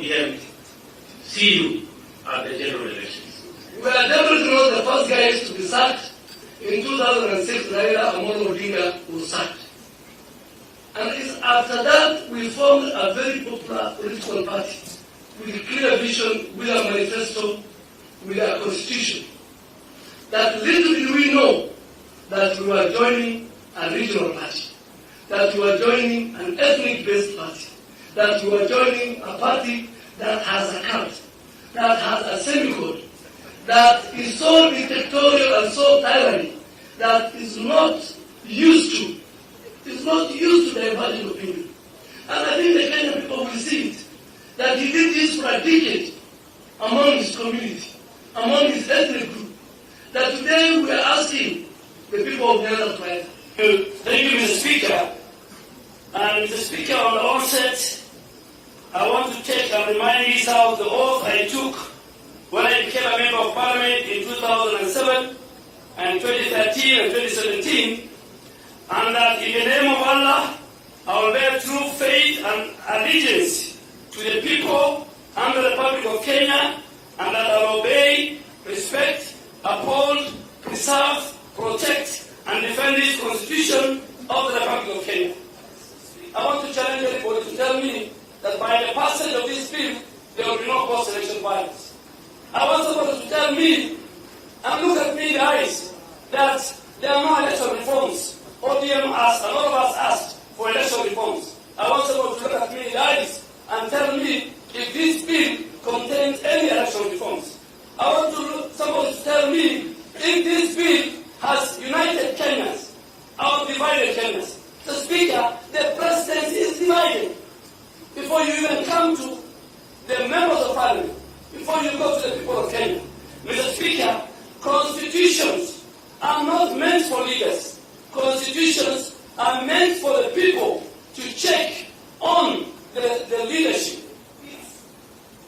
ODM see you at the general elections. We are definitely not the first guys to be sacked. In 2006, Raila Amolo Odinga was sacked. And it's after that we formed a very popular political party with a clear vision, with a manifesto, with a constitution. That little did we know that we were joining a regional party, that we were joining an ethnic-based party, that we were joining a party that has a cult, that has a semicode, that is so dictatorial and so tyranny, that is not used to divergent opinion. And I think the Kenyan people will see it, that he did this for a decade among his community, among his ethnic group, that today we are asking the people of Nyanza to enter. Thank you, Mr. Speaker. And Mr. Speaker, on the onset, I want to take and remind you of the oath I took when I became a member of Parliament in 2007 and 2013 and 2017, and that in the name of Allah, I will bear true faith and allegiance to the people and the Republic of Kenya, and that I will obey, respect, uphold, preserve, protect, and defend this Constitution of the Republic of Kenya. I want to challenge everybody to tell me that by the passage of this bill, there will be no post-election violence. I want somebody to tell me, and look at me in the eyes, that there are no election reforms. ODM asked, a lot of us asked for election reforms. I want somebody to look at me in the eyes and tell me if this bill contains any election reforms. I want somebody to tell me if this bill has united Kenyans or divided Kenyans. So, Speaker, the presidency is divided. Before you even come to the members of Parliament, before you go to the people of Kenya, Mr. Speaker, constitutions are not meant for leaders. Constitutions are meant for the people to check on the leadership.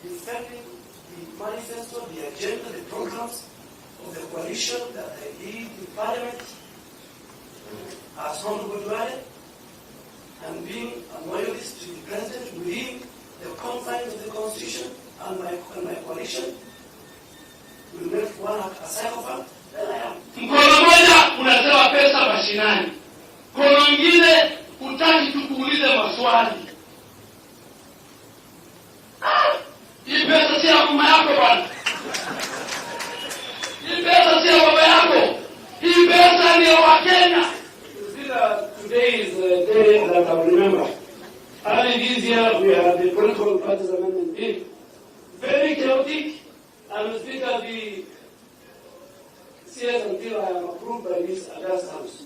Defending the manifesto, the agenda, the programs of the coalition that I lead in Parliament as Honorable Duale, and being a loyalist to the President within the confines of the Constitution and my coalition will make one a psychopath, then I am. Mkono moja unasema pesa mashinani, mkono mwingine hutaki tukuulize maswali. Hii pesa si ya mama yako bwana. Hii pesa si ya baba yako. Hii pesa ni ya Wakenya. Today is the day that I will remember. Early this year, we had the political parties amendment bill. Very chaotic, and Speaker, the CS until I am approved by this August House.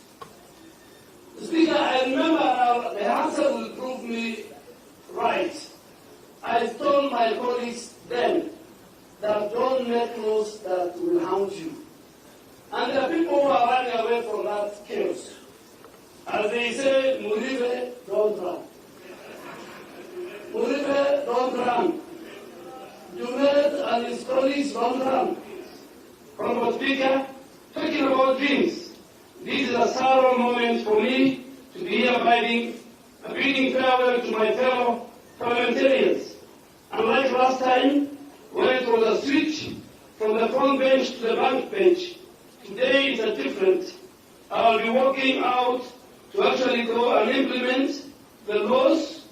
Speaker, I remember the answer will prove me right. I told my colleagues then that don't make laws that will harm you. And there are people who are running away from that chaos. As they say, Muribe, don't run. Muribe, don't run. Junaid and his colleagues don't run. Honorable Speaker, talking about dreams, this is a sorrow moment for me to be here bidding farewell to my fellow parliamentarians. Unlike last time, when it was a switch from the front bench to the back bench, today is a different. I will be walking out to actually go and implement the laws,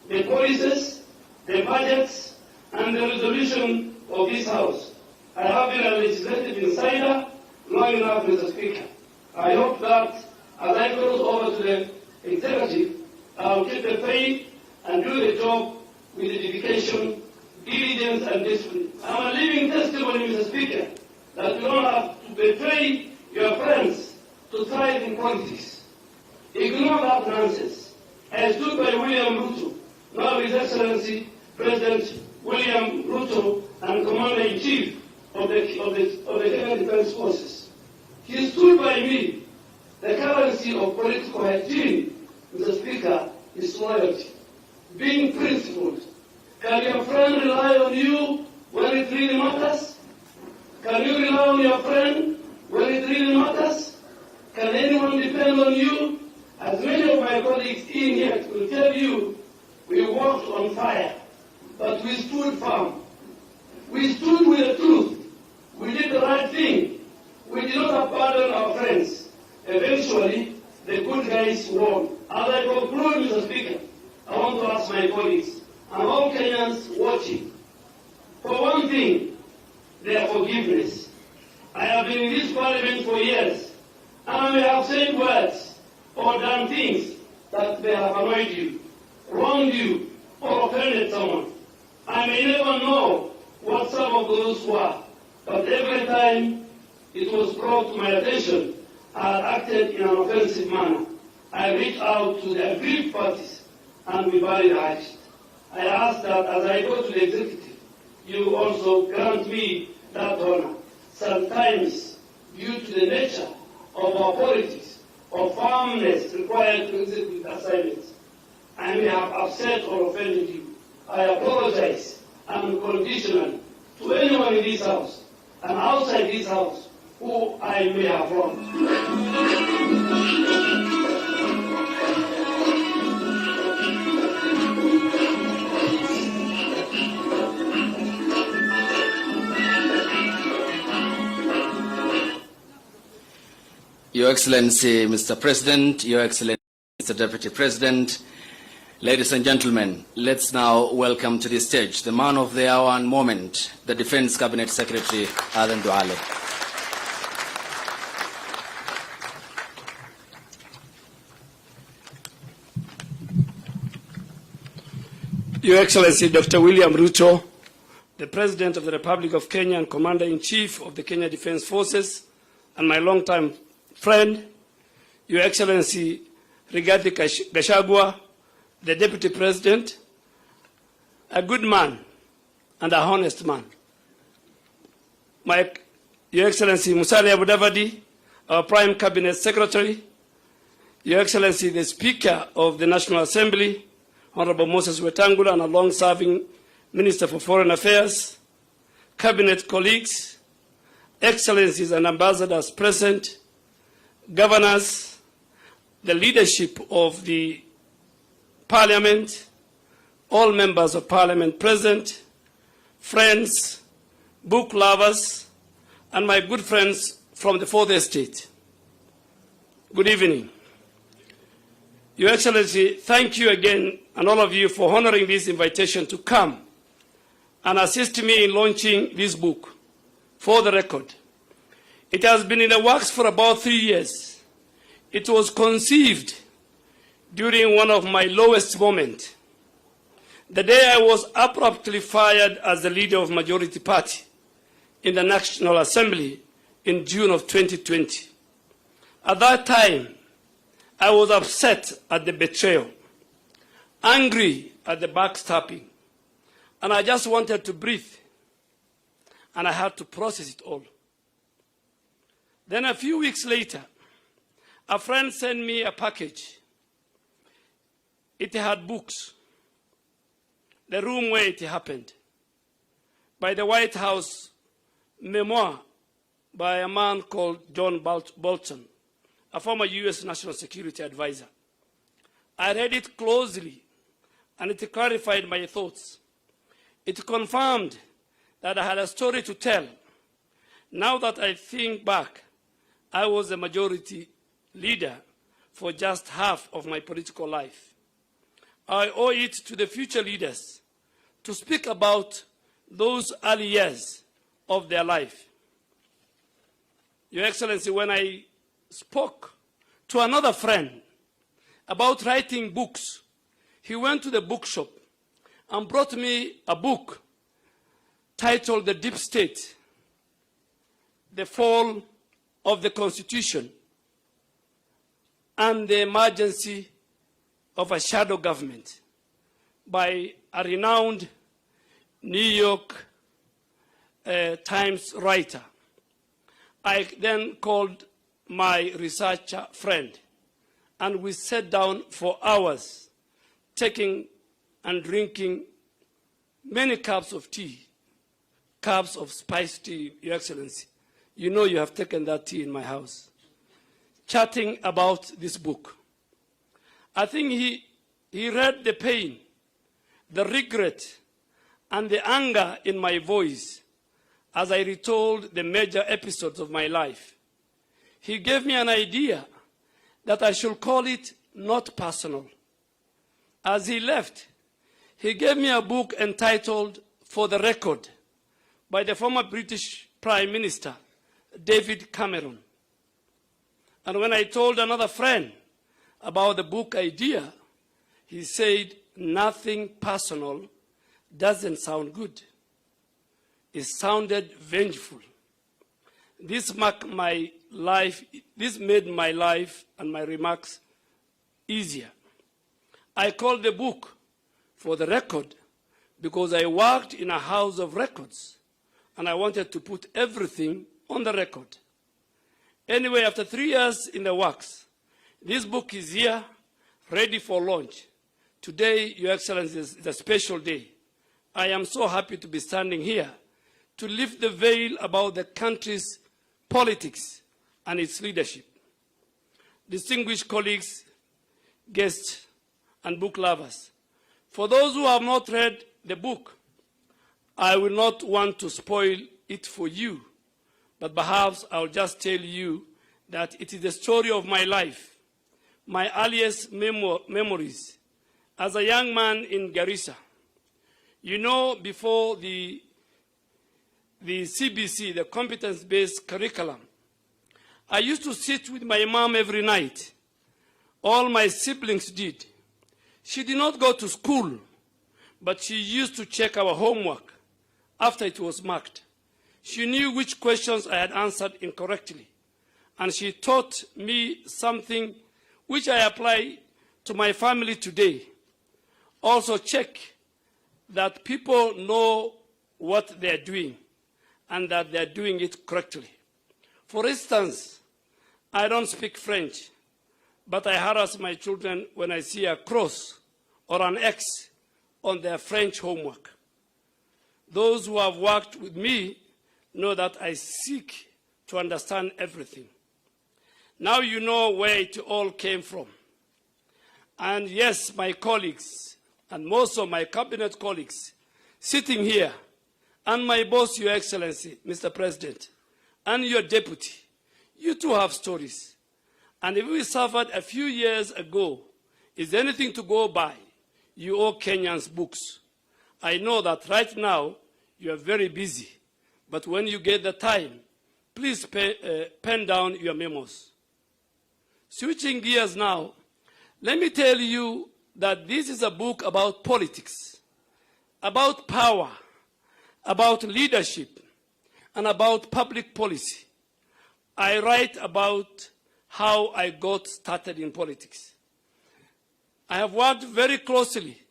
the policies, the budgets, and the resolution of this House. I have been a legislative insider long enough, Mr. Speaker. I hope that as I go over to the executive, I will keep the faith and do the job with dedication, diligence, and discipline. I'm a living testimony, Mr. Speaker, that you don't have to betray your friends to thrive in politics. Ignore that nonsense. I stood by William Ruto, now His Excellency President William Ruto, and Commander-in-Chief of the Kenyan Defense Forces. He stood by me. The currency of political hygiene, Mr. Speaker, is loyalty. Being principled. Can your friend rely on you when it really matters? Can you rely on your friend when it really matters? Can anyone depend on you? As many of my colleagues in here will tell you, we walked on fire. But but we stood firm. We stood with the truth. We did the right thing. We did not abandon our friends. Eventually, the good guys won. As I conclude, Mr. Speaker, I want to ask my colleagues and all Kenyans watching, for one thing, their forgiveness. I have been in this parliament for years, and I may have said words or done things that may have annoyed you, wronged you, or offended someone. I may never know what some of those were, but every time it was brought to my attention, I had acted in an offensive manner. I reached out to the aggrieved parties, and we buried the hatchet. I ask that as I go to the executive, you also grant me that honor. Sometimes, due to the nature of our politics or firmness required to execute assignments, I may have upset or offended you. I apologize unconditionally to anyone in this House and outside this House who I may have wronged. Your Excellency, Mr. President, Your Excellency, Mr. Deputy President, ladies and gentlemen, let's now welcome to the stage the man of the hour and moment, the Defense Cabinet Secretary, Aden Duale. Your Excellency, Dr. William Ruto, the President of the Republic of Kenya and Commander-in-Chief of the Kenya Defense Forces, and my longtime friend, Your Excellency Rigathi Gachagua, the Deputy President, a good man and a honest man. Your Excellency Musalia Mudavadi, our Prime Cabinet Secretary, Your Excellency the Speaker of the National Assembly, Honorable Moses Wetangula, and a long-serving Minister for Foreign Affairs, Cabinet colleagues, Excellencies and Ambassadors present, governors, the leadership of the Parliament, all members of Parliament present, friends, book lovers, and my good friends from the Fourth Estate. Good evening. Your Excellency, thank you again, and all of you, for honoring this invitation to come and assist me in launching this book. For the record, it has been in the works for about 3 years. It was conceived during one of my lowest moments, the day I was abruptly fired as the leader of Majority Party in the National Assembly in June of 2020. At that time, I was upset at the betrayal, angry at the backstabbing, and I just wanted to breathe, and I had to process it all. Then a few weeks later, a friend sent me a package. It had books, the room where it happened, by the White House memoir by a man called John Bolton, a former U.S. National Security Advisor. I read it closely, and it clarified my thoughts. It confirmed that I had a story to tell. Now that I think back, I was a majority leader for just half of my political life. I owe it to the future leaders to speak about those early years of their life. Your Excellency, when I spoke to another friend about writing books, he went to the bookshop and brought me a book titled The Deep State, The Fall of the Constitution and the Emergency of a Shadow Government by a renowned New York Times writer. I then called my researcher friend, and we sat down for hours, taking and drinking many cups of tea, cups of spiced tea, Your Excellency. You know you have taken that tea in my house, chatting about this book. I think he read the pain, the regret, and the anger in my voice as I retold the major episodes of my life. He gave me an idea that I should call it Not Personal. As he left, he gave me a book entitled For the Record by the former British Prime Minister, David Cameron. And when I told another friend about the book idea, he said, nothing personal doesn't sound good. It sounded vengeful. This made my life and my remarks easier. I called the book For the Record because I worked in a house of records and I wanted to put everything on the record. Anyway, after 3 years in the works, this book is here, ready for launch. Today, Your Excellency, is a special day. I am so happy to be standing here to lift the veil about the country's politics and its leadership. Distinguished colleagues, guests, and book lovers, for those who have not read the book, I will not want to spoil it for you, but perhaps I'll just tell you that it is the story of my life, my earliest memories as a young man in Garissa. You know, before the CBC, the competence-based curriculum, I used to sit with my mom every night. All my siblings did. She did not go to school, but she used to check our homework after it was marked. She knew which questions I had answered incorrectly, and she taught me something which I apply to my family today. Also check that people know what they're doing and that they're doing it correctly. For instance, I don't speak French, but I harass my children when I see a cross or an X on their French homework. Those who have worked with me know that I seek to understand everything. Now you know where it all came from. And yes, my colleagues, and most of my cabinet colleagues sitting here, and my boss, Your Excellency, Mr. President, and your deputy, you too have stories. And if we suffered a few years ago, is anything to go by, you owe Kenyans books. I know that right now you are very busy, but when you get the time, please pen down your memos. Switching gears now, let me tell you that this is a book about politics, about power, about leadership, and about public policy. I write about how I got started in politics. I have worked very closely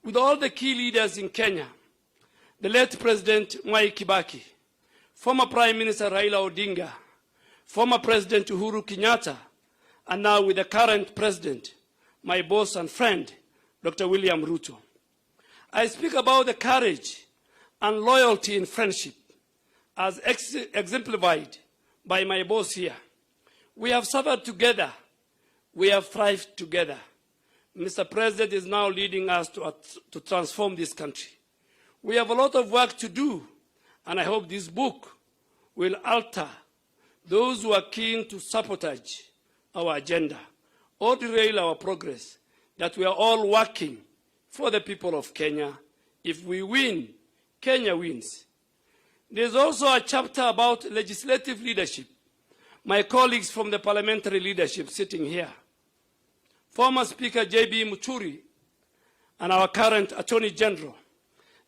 with all the key leaders in Kenya, the late President Mwai Kibaki, former Prime Minister Raila Odinga, former President Uhuru Kenyatta, and now with the current president, my boss and friend, Dr. William Ruto. I speak about the courage and loyalty in friendship as exemplified by my boss here. We have suffered together. We have thrived together. Mr. President is now leading us to transform this country. We have a lot of work to do, and I hope this book will alter those who are keen to sabotage our agenda or derail our progress, that we are all working for the people of Kenya. If we win, Kenya wins. There's also a chapter about legislative leadership. My colleagues from the parliamentary leadership sitting here, former Speaker J.B. Muchuri, and our current Attorney General,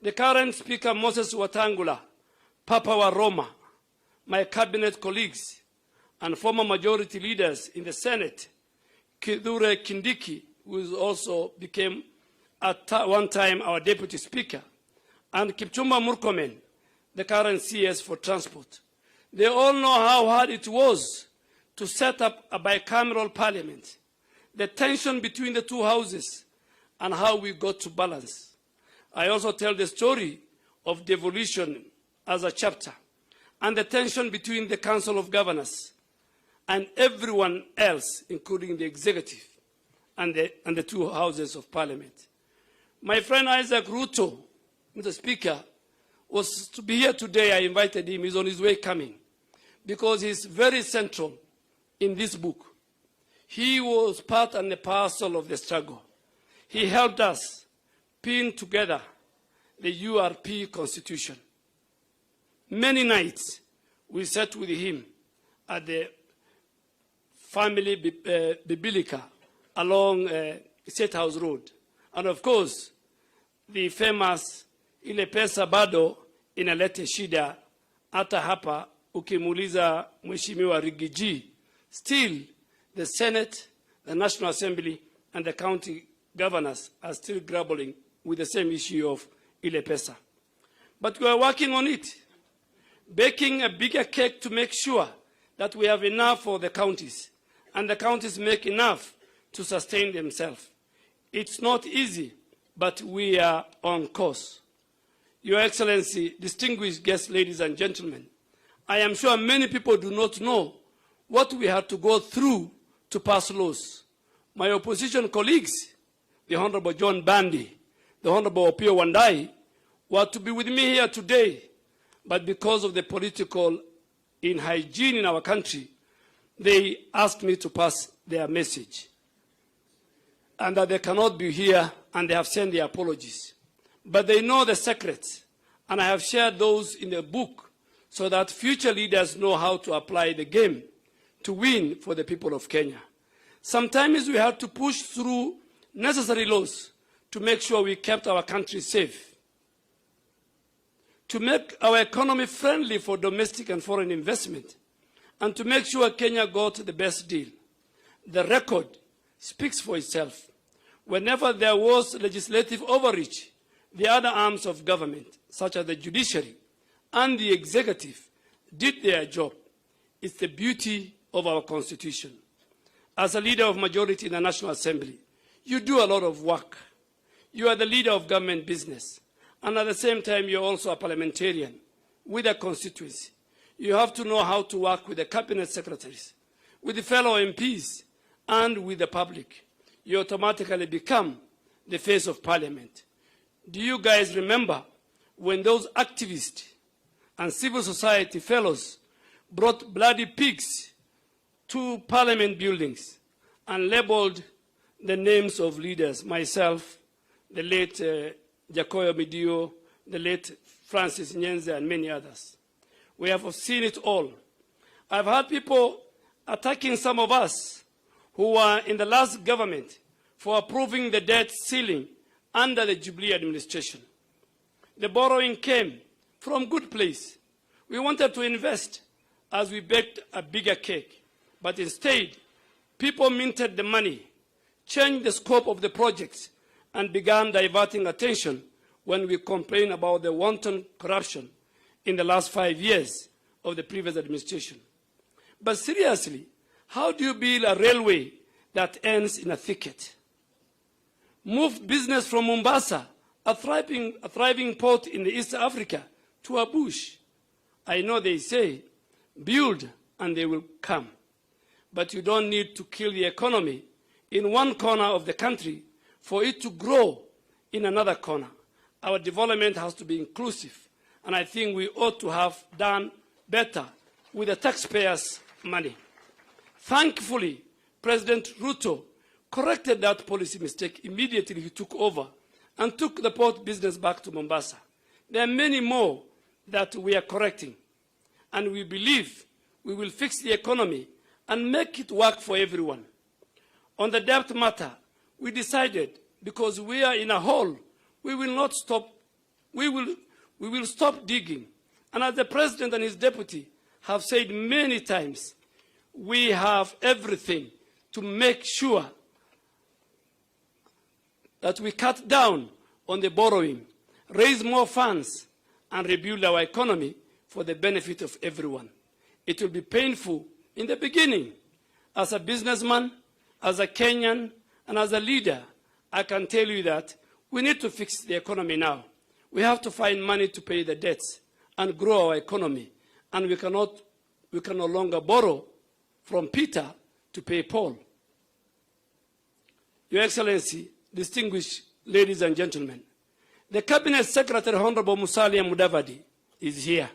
the current Speaker Moses Wetangula, Papa wa Roma, my cabinet colleagues, and former majority leaders in the Senate, Kithure Kindiki, who also became at one time our deputy speaker, and Kipchumba Murkomen, the current CS for transport. They all know how hard it was to set up a bicameral parliament, the tension between the two houses, and how we got to balance. I also tell the story of devolution as a chapter, and the tension between the Council of Governors and everyone else, including the executive and the two houses of parliament. My friend Isaac Ruto Mr. Speaker, was to be here today. I invited him. He's on his way coming because he's very central in this book. He was part and a parcel of the struggle. He helped us pin together the URP Constitution. Many nights we sat with him at the family Bibilica along State House Road. And of course, the famous ile pesa bado inalete shida hata hapa ukimuuliza Mheshimiwa Rigiji. Still, the Senate, the National Assembly, and the county governors are still grappling with the same issue of ile pesa. But we are working on it, baking a bigger cake to make sure that we have enough for the counties, and the counties make enough to sustain themselves. It's not easy, but we are on course. Your Excellency, distinguished guests, ladies and gentlemen, I am sure many people do not know what we had to go through to pass laws. My opposition colleagues, the Honorable John Bandi, the Honorable Opio Wandai, were to be with me here today, but because of the political inhygiene in our country, they asked me to pass their message, and that they cannot be here, and they have sent their apologies. But they know the secrets, and I have shared those in the book so that future leaders know how to apply the game to win for the people of Kenya. Sometimes we had to push through necessary laws to make sure we kept our country safe, to make our economy friendly for domestic and foreign investment, and to make sure Kenya got the best deal. The record speaks for itself. Whenever there was legislative overreach, the other arms of government, such as the judiciary and the executive, did their job. It's the beauty of our Constitution. As a leader of majority in the National Assembly, you do a lot of work. You are the leader of government business. And at the same time, you're also a parliamentarian with a constituency. You have to know how to work with the cabinet secretaries, with the fellow MPs, and with the public. You automatically become the face of parliament. Do you guys remember when those activists and civil society fellows brought bloody pigs to parliament buildings and labeled the names of leaders, myself, the late Jacoyo Midio, the late Francis Nyenze, and many others? We have seen it all. I've had people attacking some of us who were in the last government for approving the debt ceiling under the Jubilee administration. The borrowing came from good place. We wanted to invest as we baked a bigger cake. But instead, people minted the money, changed the scope of the projects, and began diverting attention when we complained about the wanton corruption in the last 5 years of the previous administration. But seriously, how do you build a railway that ends in a thicket? Move business from Mombasa, a thriving port in East Africa, to a bush. I know they say, build and they will come. But you don't need to kill the economy in one corner of the country for it to grow in another corner. Our development has to be inclusive, and I think we ought to have done better with the taxpayers' money. Thankfully, President Ruto corrected that policy mistake immediately he took over and took the port business back to Mombasa. There are many more that we are correcting, and we believe we will fix the economy and make it work for everyone. On the debt matter, we decided because we are in a hole, we will not stop. We will stop digging. And as the president and his deputy have said many times, we have everything to make sure that we cut down on the borrowing, raise more funds, and rebuild our economy for the benefit of everyone. It will be painful in the beginning. As a businessman, as a Kenyan, and as a leader, I can tell you that we need to fix the economy now. We have to find money to pay the debts and grow our economy. And we can no longer borrow from Peter to pay Paul. Your Excellency, distinguished ladies and gentlemen, The Cabinet Secretary, Honorable Musalia Mudavadi, is here.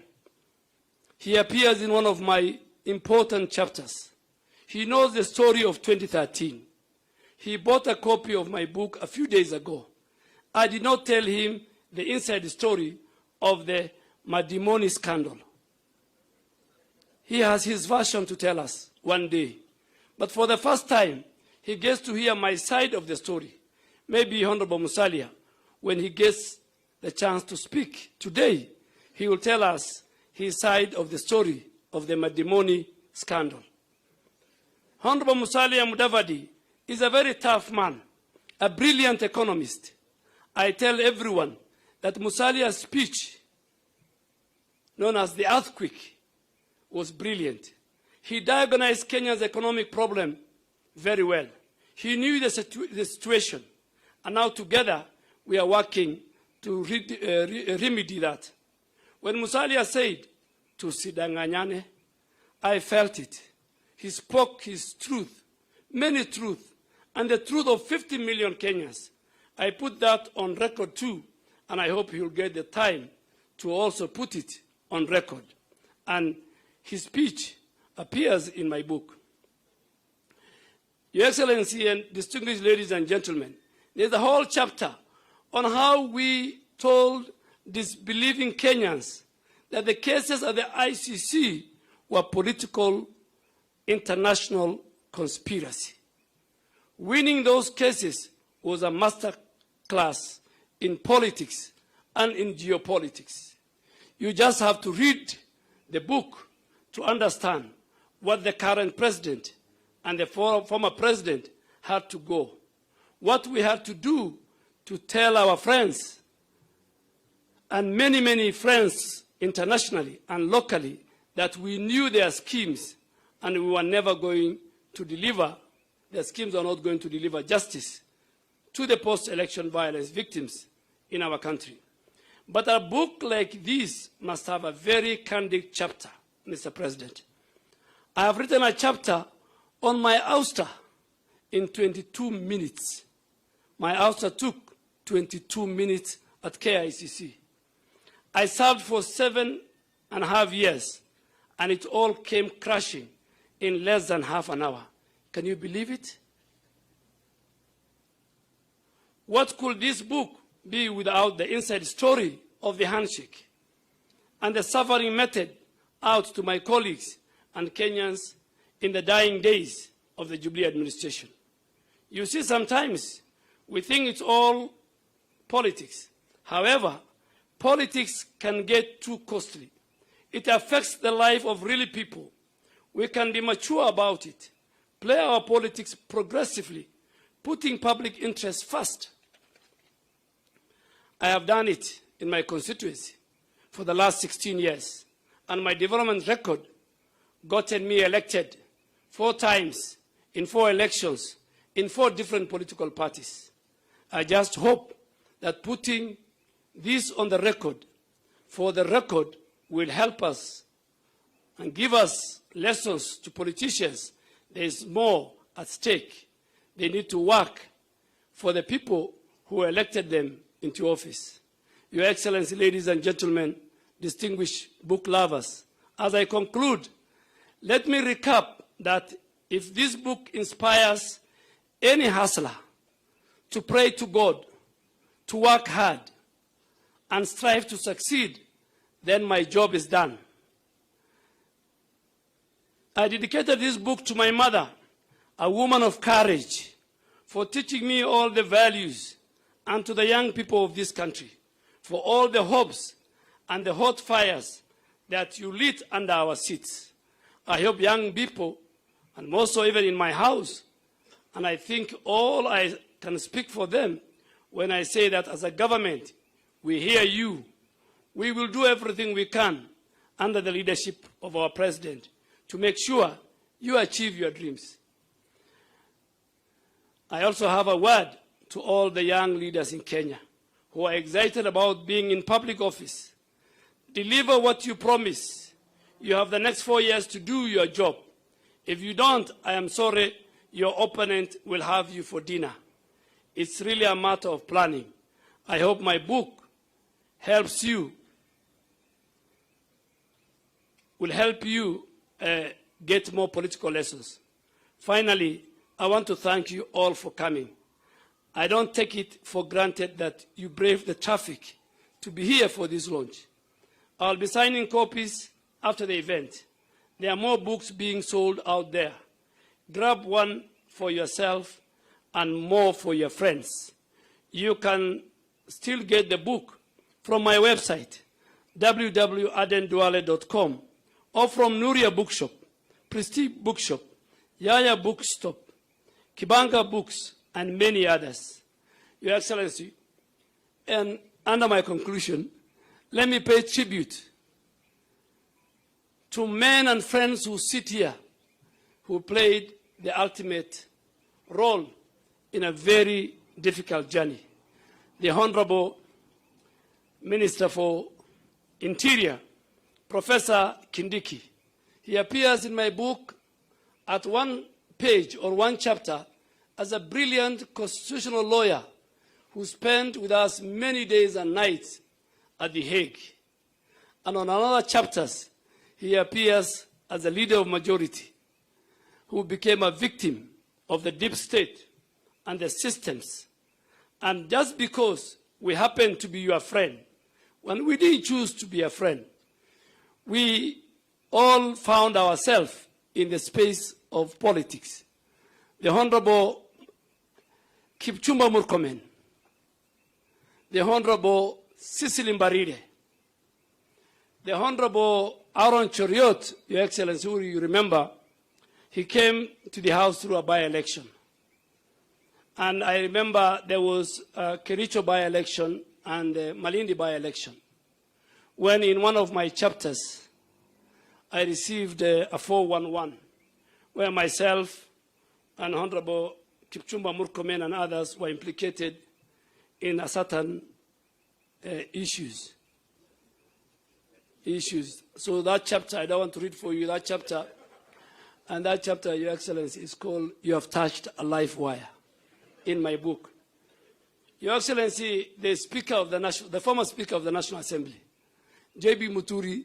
He appears in one of my important chapters. He knows the story of 2013. He bought a copy of my book a few days ago. I did not tell him the inside story of the Madimoni scandal. He has his version to tell us one day. But for the first time, he gets to hear my side of the story. Maybe Honorable Musalia, when he gets the chance to speak today, he will tell us his side of the story of the Madimoni scandal. Honorable Musalia Mudavadi is a very tough man, a brilliant economist. I tell everyone that Musalia's speech, known as the earthquake, was brilliant. He diagnosed Kenya's economic problem very well. He knew the situation, and now together we are working to remedy that. When Musalia said, "Tusidanganyane," I felt it. He spoke his truth, many truths, and the truth of 50 million Kenyans. I put that on record too, and I hope he'll get the time to also put it on record. And his speech appears in my book. Your Excellency and distinguished ladies and gentlemen, there's a whole chapter on how we told disbelieving Kenyans that the cases at the ICC were political international conspiracy. Winning those cases was a master class in politics and in geopolitics. You just have to read the book to understand what the current president and the former president had to go. What we had to do to tell our friends, and many, many friends internationally and locally, that we knew their schemes and we were never going to deliver, their schemes are not going to deliver justice to the post-election violence victims in our country. But a book like this must have a very candid chapter, Mr. President. I have written a chapter on my ouster in 22 minutes. My ouster took 22 minutes at KICC. I served for 7.5 years, and it all came crashing in less than half an hour. Can you believe it? What could this book be without the inside story of the handshake and the suffering method out to my colleagues and Kenyans in the dying days of the Jubilee administration? You see, sometimes we think it's all politics. However, politics can get too costly. It affects the life of real people. We can be mature about it, play our politics progressively, putting public interest first. I have done it in my constituency for the last 16 years, and my development record gotten me elected 4 times in 4 elections in 4 different political parties. I just hope that putting this on the record, for the record, will help us and give us lessons to politicians. There is more at stake. They need to work for the people who elected them into office. Your Excellency, ladies and gentlemen, distinguished book lovers, as I conclude, let me recap that if this book inspires any hustler to pray to God, to work hard, and strive to succeed, then my job is done. I dedicated this book to my mother, a woman of courage, for teaching me all the values, and to the young people of this country, for all the hopes and the hot fires that you lit under our seats. I hope young people, and more so even in my house, and I think all I can speak for them when I say that as a government, we hear you. We will do everything we can under the leadership of our president to make sure you achieve your dreams. I also have a word to all the young leaders in Kenya who are excited about being in public office. Deliver what you promise. You have the next 4 years to do your job. If you don't, I am sorry, your opponent will have you for dinner. It's really a matter of planning. I hope my book helps you, will help you get more political lessons. Finally, I want to thank you all for coming. I don't take it for granted that you braved the traffic to be here for this launch. I'll be signing copies after the event. There are more books being sold out there. Grab one for yourself and more for your friends. You can still get the book from my website, www.adenduale.com, or from Nuria Bookshop, Prestige Bookshop, Yaya Bookstop, Kibanga Books, and many others. Your Excellency, and under my conclusion, let me pay tribute to men and friends who sit here, who played the ultimate role in a very difficult journey. The Honorable Minister for Interior, Professor Kindiki. He appears in my book at one page or one chapter as a brilliant constitutional lawyer who spent with us many days and nights at The Hague. And on another chapters, he appears as a leader of majority who became a victim of the deep state and the systems. And just because we happen to be your friend, when we didn't choose to be a friend, we all found ourselves in the space of politics. The Honorable Kipchumba Murkomen, the Honorable Cecily Mbarire, the Honorable Aaron Choriot, Your Excellency, who you remember, he came to the House through a by-election. And I remember there was a Kericho by-election and a Malindi by-election, when in one of my chapters, I received a 411, where myself and Honorable Kipchumba Murkomen and others were implicated in a certain issues. So that chapter, I don't want to read for you that chapter, and that chapter, Your Excellency, is called "You Have Touched a Life Wire" in my book. Your Excellency, the former Speaker of the National Assembly, J.B. Muturi,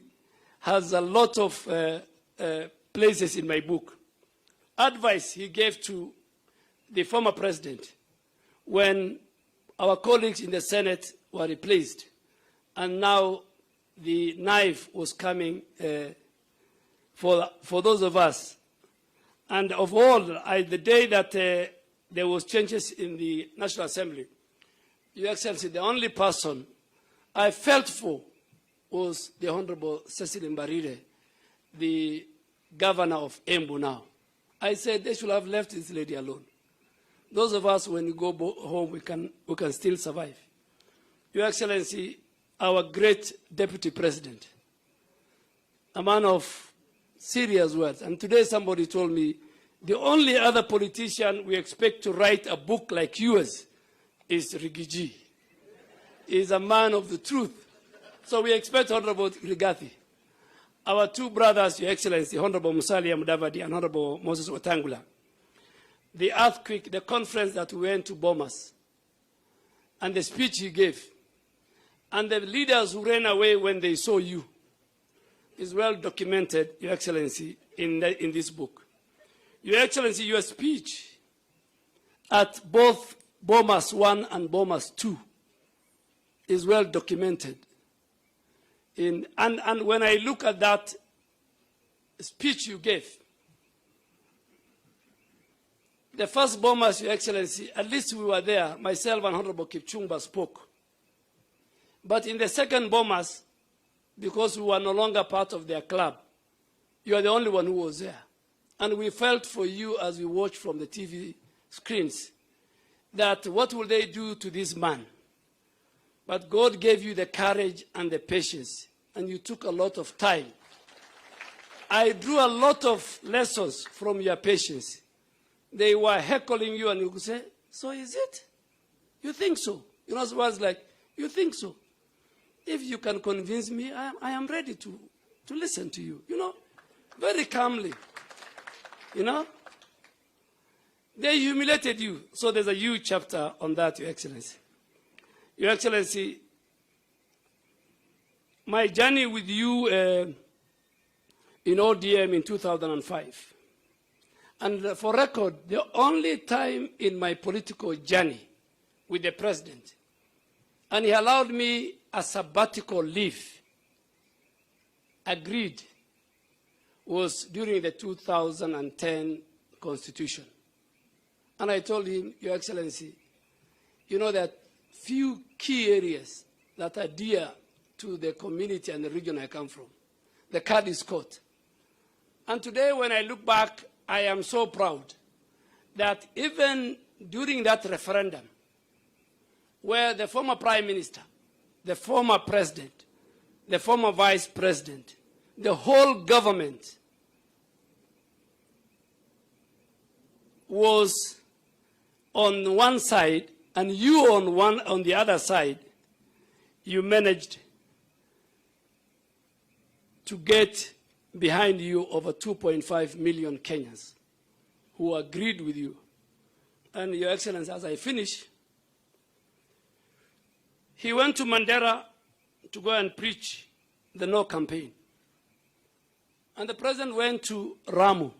has a lot of places in my book. Advice he gave to the former president when our colleagues in the Senate were replaced, and now the knife was coming for those of us. And of all, the day that there was changes in the National Assembly, Your Excellency, the only person I felt for was the Honorable Cecily Mbarire, the governor of Embu now. I said they should have left this lady alone. Those of us, when we go home, we can still survive. Your Excellency, our great Deputy President, a man of serious words. And today somebody told me, the only other politician we expect to write a book like yours is Rigiji. He is a man of the truth. So we expect Honorable Rigathi. Our two brothers, Your Excellency, Honorable Musalia Mudavadi and Honorable Moses Wetangula. The earthquake, the conference that we went to Bomas, and the speech he gave, and the leaders who ran away when they saw you, is well documented, Your Excellency, in this book. Your Excellency, your speech at both Bomas 1 and Bomas 2 is well documented. And when I look at that speech you gave, the first Bomas, Your Excellency, at least we were there, myself and Honorable Kipchumba spoke. But in the second Bomas, because we were no longer part of their club, you are the only one who was there. And we felt for you as we watched from the TV screens that what will they do to this man? But God gave you the courage and the patience, and you took a lot of time. I drew a lot of lessons from your patience. They were heckling you, and you could say, so is it? You think so? You know, it was like, you think so? If you can convince me, I am ready to listen to you, you know, very calmly, you know. They humiliated you. So there's a huge chapter on that, Your Excellency. Your Excellency, my journey with you in ODM in 2005. And for record, the only time in my political journey with the president, and he allowed me a sabbatical leave, agreed, was during the 2010 Constitution. And I told him, Your Excellency, you know that few key areas that are dear to the community and the region I come from. The card is caught. And today when I look back, I am so proud that even during that referendum, where the former Prime Minister, the former President, the former Vice President, the whole government was on one side and you on the other side, you managed to get behind you over 2.5 million Kenyans who agreed with you. And Your Excellency, as I finish, he went to Mandera to go and preach the No campaign. And the president went to Ramu.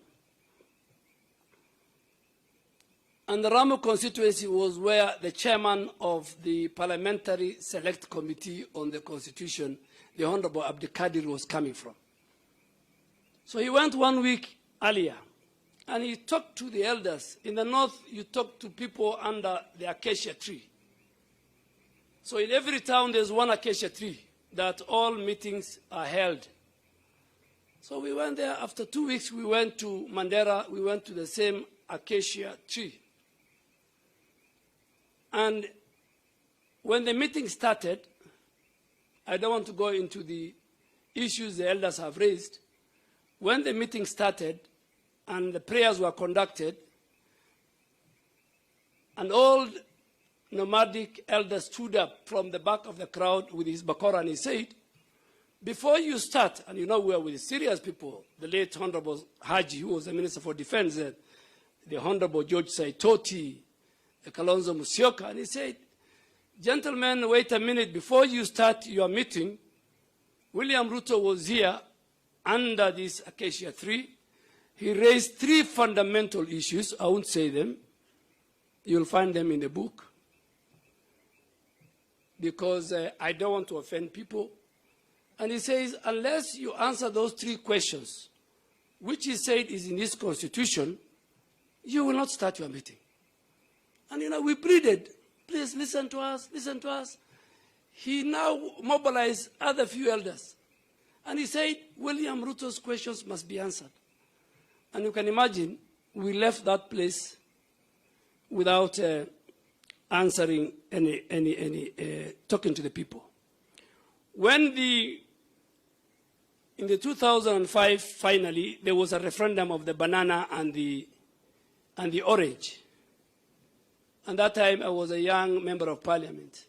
And the Ramu constituency was where the chairman of the Parliamentary Select Committee on the Constitution, the Honorable Abdikadir, was coming from. So he went 1 week earlier, and he talked to the elders. In the north, you talk to people under the acacia tree. So in every town, there's one acacia tree that all meetings are held. So we went there. After 2 weeks, we went to Mandera. We went to the same acacia tree. And when the meeting started, I don't want to go into the issues the elders have raised. When the meeting started and the prayers were conducted, an old nomadic elder stood up from the back of the crowd with his bakora and he said, before you start, and you know we are with serious people, the late Honorable Haji, who was the Minister for Defense, the Honorable George Saitoti, the Kalonzo Musyoka, and he said, gentlemen, wait a minute, before you start your meeting, William Ruto was here under this acacia tree. He raised 3 fundamental issues. I won't say them. You'll find them in the book. Because I don't want to offend people. And he says, unless you answer those 3 questions, which he said is in his constitution, you will not start your meeting. And you know, we pleaded, please listen to us, listen to us. He now mobilized other few elders. And he said, William Ruto's questions must be answered. And you can imagine, we left that place without answering talking to the people. When in the 2005, finally, there was a referendum of the banana and the orange. And that time, I was a young member of parliament.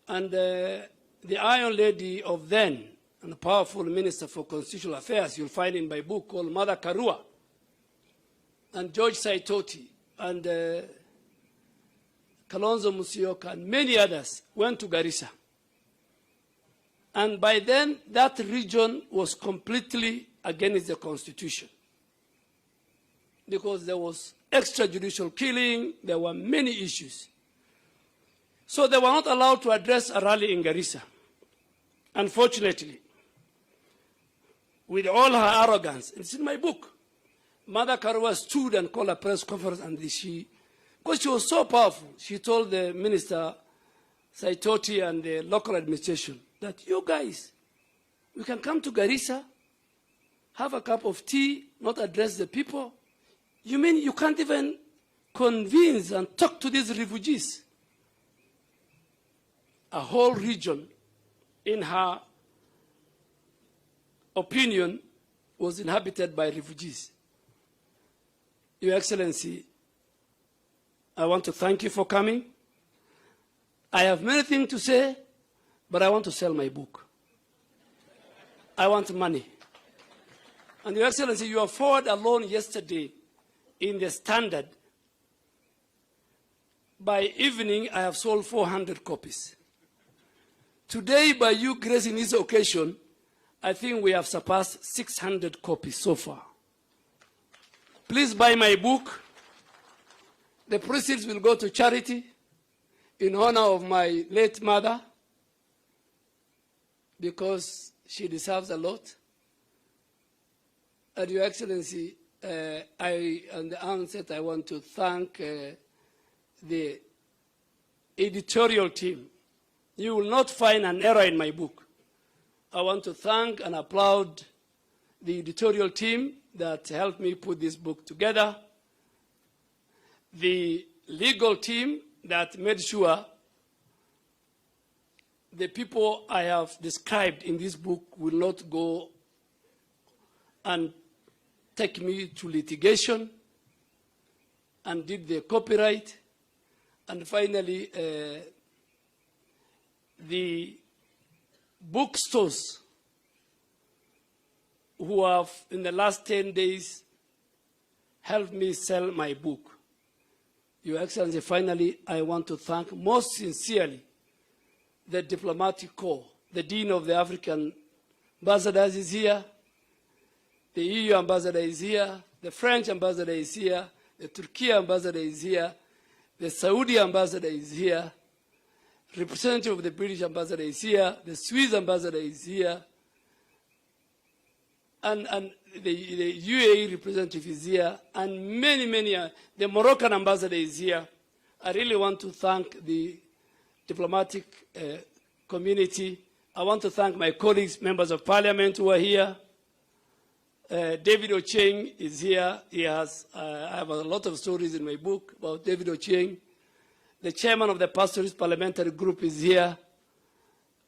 And the Iron Lady of then, and a powerful minister for constitutional affairs, you'll find in my book, called Mother Karua, and George Saitoti, and Kalonzo Musyoka, and many others went to Garissa. And by then, that region was completely against the constitution. Because there was extrajudicial killing, there were many issues. So they were not allowed to address a rally in Garissa. Unfortunately, with all her arrogance, it's in my book, Mother Karua stood and called a press conference, and because she was so powerful, she told the minister, Saitoti, and the local administration that you guys, we can come to Garissa, have a cup of tea, not address the people. You mean you can't even convince and talk to these refugees? A whole region, in her opinion, was inhabited by refugees. Your Excellency, I want to thank you for coming. I have many things to say, but I want to sell my book. I want money. And Your Excellency, your forward alone yesterday in the Standard, by evening I have sold 400 copies. Today, by you gracing this occasion, I think we have surpassed 600 copies so far. Please buy my book. The proceeds will go to charity in honor of my late mother, because she deserves a lot. And Your Excellency, on the outset, I want to thank the editorial team. You will not find an error in my book. I want to thank and applaud the editorial team that helped me put this book together, the legal team that made sure the people I have described in this book will not go and take me to litigation, and did the copyright, and finally the bookstores who have in the last 10 days helped me sell my book. Your Excellency, finally, I want to thank most sincerely the diplomatic corps. The Dean of the African Ambassadors is here, the EU ambassador is here, the French ambassador is here, the Turkey ambassador is here, the Saudi ambassador is here, representative of the British ambassador is here, the Swiss ambassador is here, and the UAE representative is here, and many, the Moroccan ambassador is here. I really want to thank the diplomatic community. I want to thank my colleagues, members of parliament who are here. David Ochieng is here. He has, I have a lot of stories in my book about David Ochieng. The chairman of the Pastoralist Parliamentary Group is here.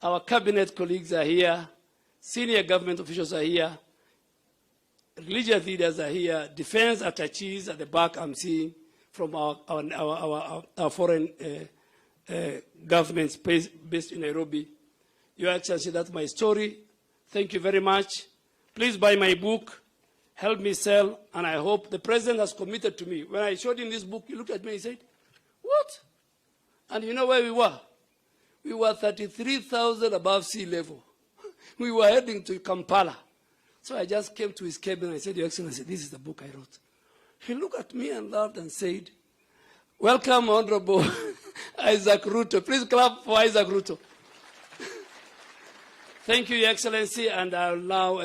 Our cabinet colleagues are here. Senior government officials are here. Religious leaders are here. Defense attaches at the back I'm seeing from our foreign governments based in Nairobi. Your Excellency, that's my story. Thank you very much. Please buy my book, help me sell, and I hope the President has committed to me. When I showed him this book, he looked at me and said, what? And you know where we were? We were 33,000 above sea level. We were heading to Kampala. So I just came to his cabin and I said, Your Excellency, this is the book I wrote. He looked at me and laughed and said, welcome, Honorable Isaac Ruto. Please clap for Isaac Ruto. Thank you, Your Excellency, and I'll now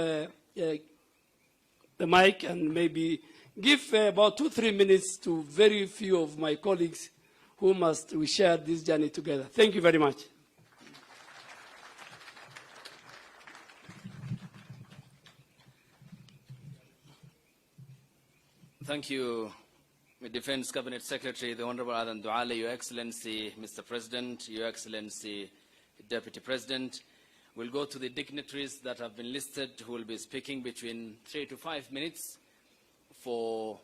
the mic and maybe give about 2-3 minutes to very few of my colleagues who we share this journey together. Thank you very much. Thank you, Defense Cabinet Secretary, the Honorable Adan Duale, Your Excellency, Mr. President, Your Excellency, Deputy President. We'll go to the dignitaries that have been listed who will be speaking between 3 to 5 minutes for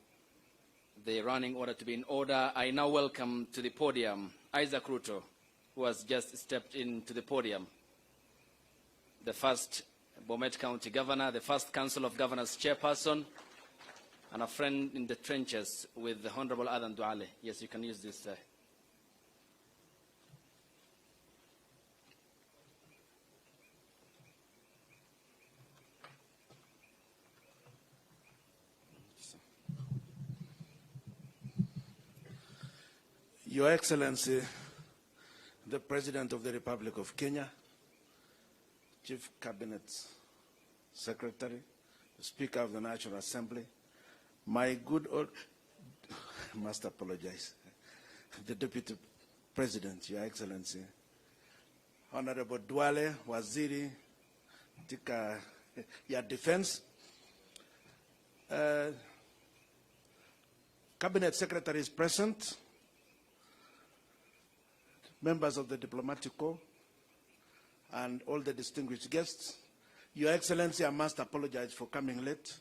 the running order to be in order. I now welcome to the podium Isaac Ruto, who has just stepped into the podium, the first Bomet County Governor, the first Council of Governors Chairperson, and a friend in the trenches with the Honorable Adan Duale. Yes, you can use this. Your Excellency, the President of the Republic of Kenya, Chief Cabinet Secretary, the Speaker of the National Assembly, my good old, I must apologize, the Deputy President, Your Excellency, Honorable Duale, Waziri, Tika, your Defense, Cabinet Secretary is present, members of the Diplomatic Corps, and all the distinguished guests. Your Excellency, I must apologize for coming late.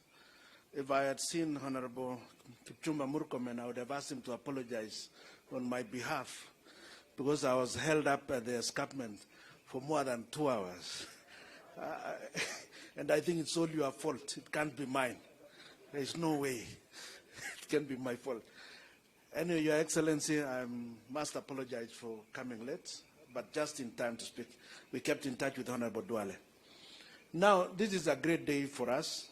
If I had seen Honorable Kipchumba Murkomen, I would have asked him to apologize on my behalf, because I was held up at the escarpment for more than 2 hours. And I think it's all your fault. It can't be mine. There is no way it can be my fault. Anyway, Your Excellency, I must apologize for coming late, but just in time to speak. We kept in touch with Honorable Duale. Now, this is a great day for us.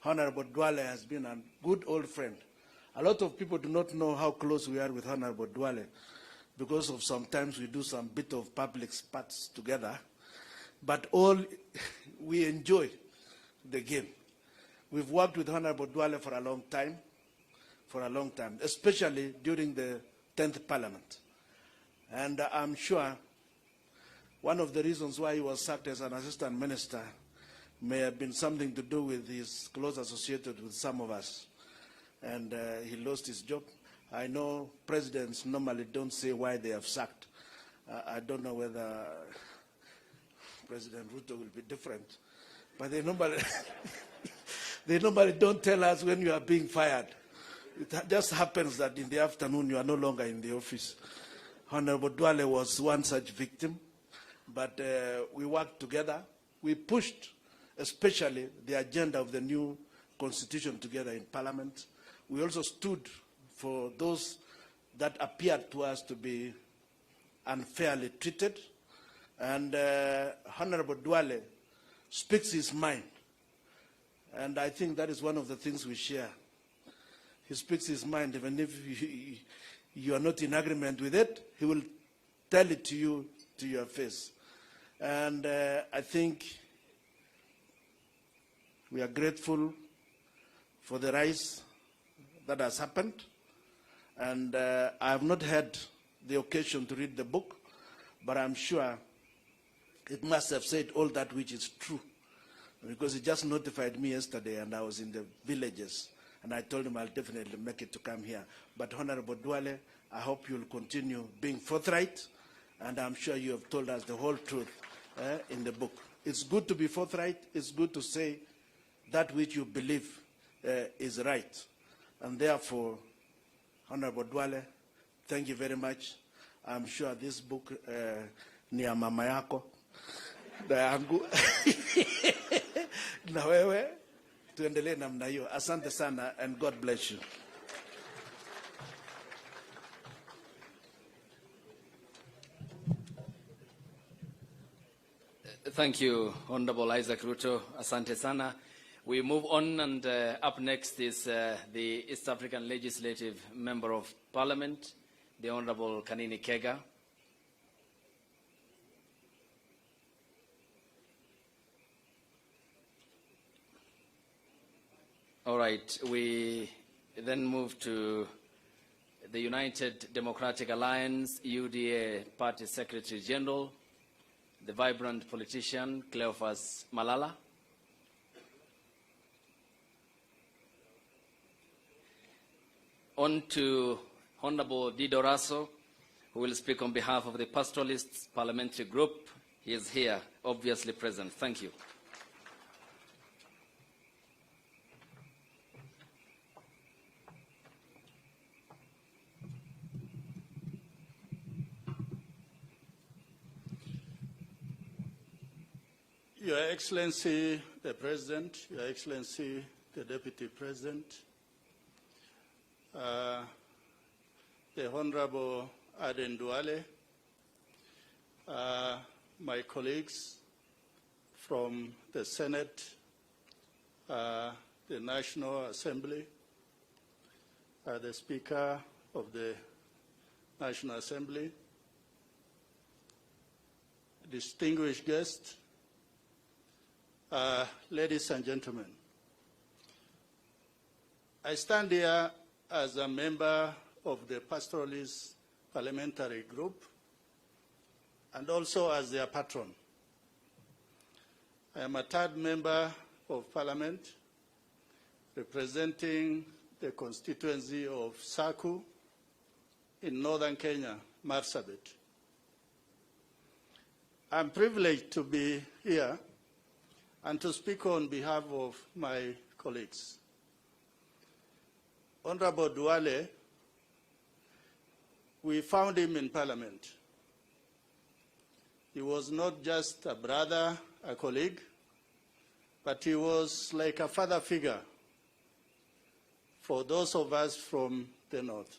Honorable Duale has been a good old friend. A lot of people do not know how close we are with Honorable Duale because of sometimes we do some bit of public spots together, but all we enjoy the game. We've worked with Honorable Duale for a long time, especially during the 10th Parliament. And I'm sure one of the reasons why he was sacked as an assistant minister may have been something to do with his close associated with some of us. And he lost his job. I know presidents normally don't say why they have sacked. I don't know whether President Ruto will be different, but they normally, they normally don't tell us when you are being fired. It just happens that in the afternoon you are no longer in the office. Honorable Duale was one such victim, but we worked together. We pushed especially the agenda of the new constitution together in Parliament. We also stood for those that appeared to us to be unfairly treated. And Honorable Duale speaks his mind. And I think that is one of the things we share. He speaks his mind, even if you are not in agreement with it, he will tell it to you to your face. And I think we are grateful for the rise that has happened. And I have not had the occasion to read the book, but I'm sure it must have said all that which is true, because he just notified me yesterday and I was in the villages and I told him I'll definitely make it to come here. But Honorable Duale, I hope you'll continue being forthright, and I'm sure you have told us the whole truth in the book. It's good to be forthright. It's good to say that which you believe is right. And therefore, Honorable Duale, thank you very much. I'm sure this book, ni ya mama yako, na yangu, na wewe, tuendelee namna hiyo. Asante sana, and God bless you. Thank you, Honorable Isaac Ruto. Asante sana. We move on, and up next is the East African Legislative Member of Parliament, the Honorable Kanini Kega. All right, we then move to the United Democratic Alliance, UDA Party Secretary General, the vibrant politician, Cleophas Malala. On to Honorable Dido Raso, who will speak on behalf of the Pastoralists Parliamentary Group. He is here, obviously present. Thank you. Your Excellency, the President, Your Excellency, the Deputy President, the Honorable Aden Duale, my colleagues from the Senate, the National Assembly, the Speaker of the National Assembly, distinguished guests, ladies and gentlemen, I stand here as a member of the Pastoralist Parliamentary Group and also as their patron. I am a third member of Parliament representing the constituency of Saku in northern Kenya, Marsabit. I'm privileged to be here and to speak on behalf of my colleagues. Honorable Duale, we found him in Parliament. He was not just a brother, a colleague, but he was like a father figure for those of us from the North.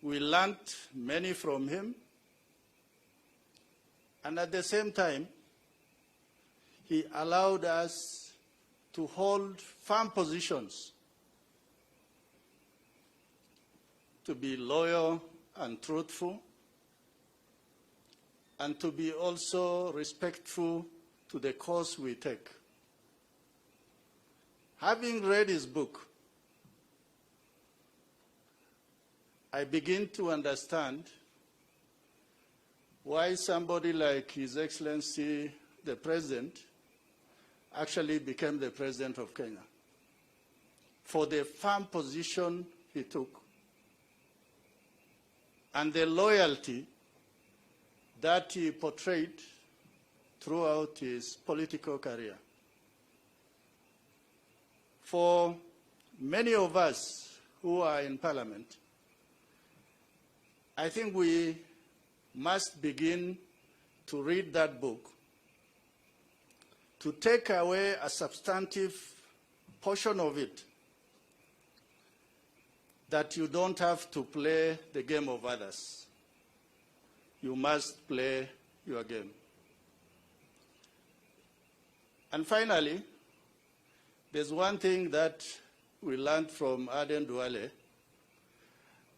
We learned many from him. And at the same time, he allowed us to hold firm positions, to be loyal and truthful, and to be also respectful to the cause we take. Having read his book, I begin to understand why somebody like His Excellency the President actually became the President of Kenya, for the firm position he took and the loyalty that he portrayed throughout his political career. For many of us who are in Parliament, I think we must begin to read that book to take away a substantive portion of it, that you don't have to play the game of others. You must play your game. And finally, there's one thing that we learned from Aden Duale.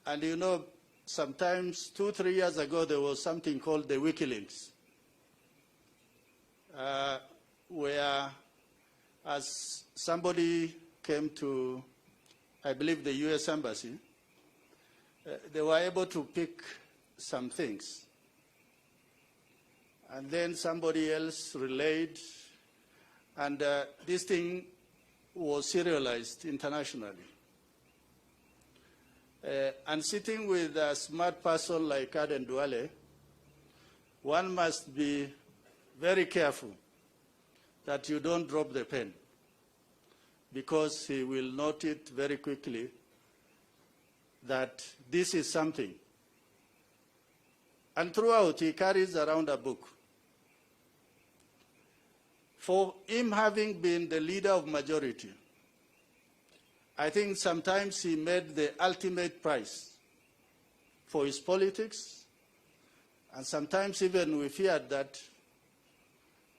And you know, sometimes 2-3 years ago, there was something called the WikiLeaks, where as somebody came to, I believe, the US Embassy, they were able to pick some things. And then somebody else relayed, and this thing was serialized internationally. And sitting with a smart person like Aden Duale, one must be very careful that you don't drop the pen, because he will note it very quickly that this is something. And throughout, he carries around a book. For him having been the leader of majority, I think sometimes he made the ultimate price for his politics, and sometimes even we feared that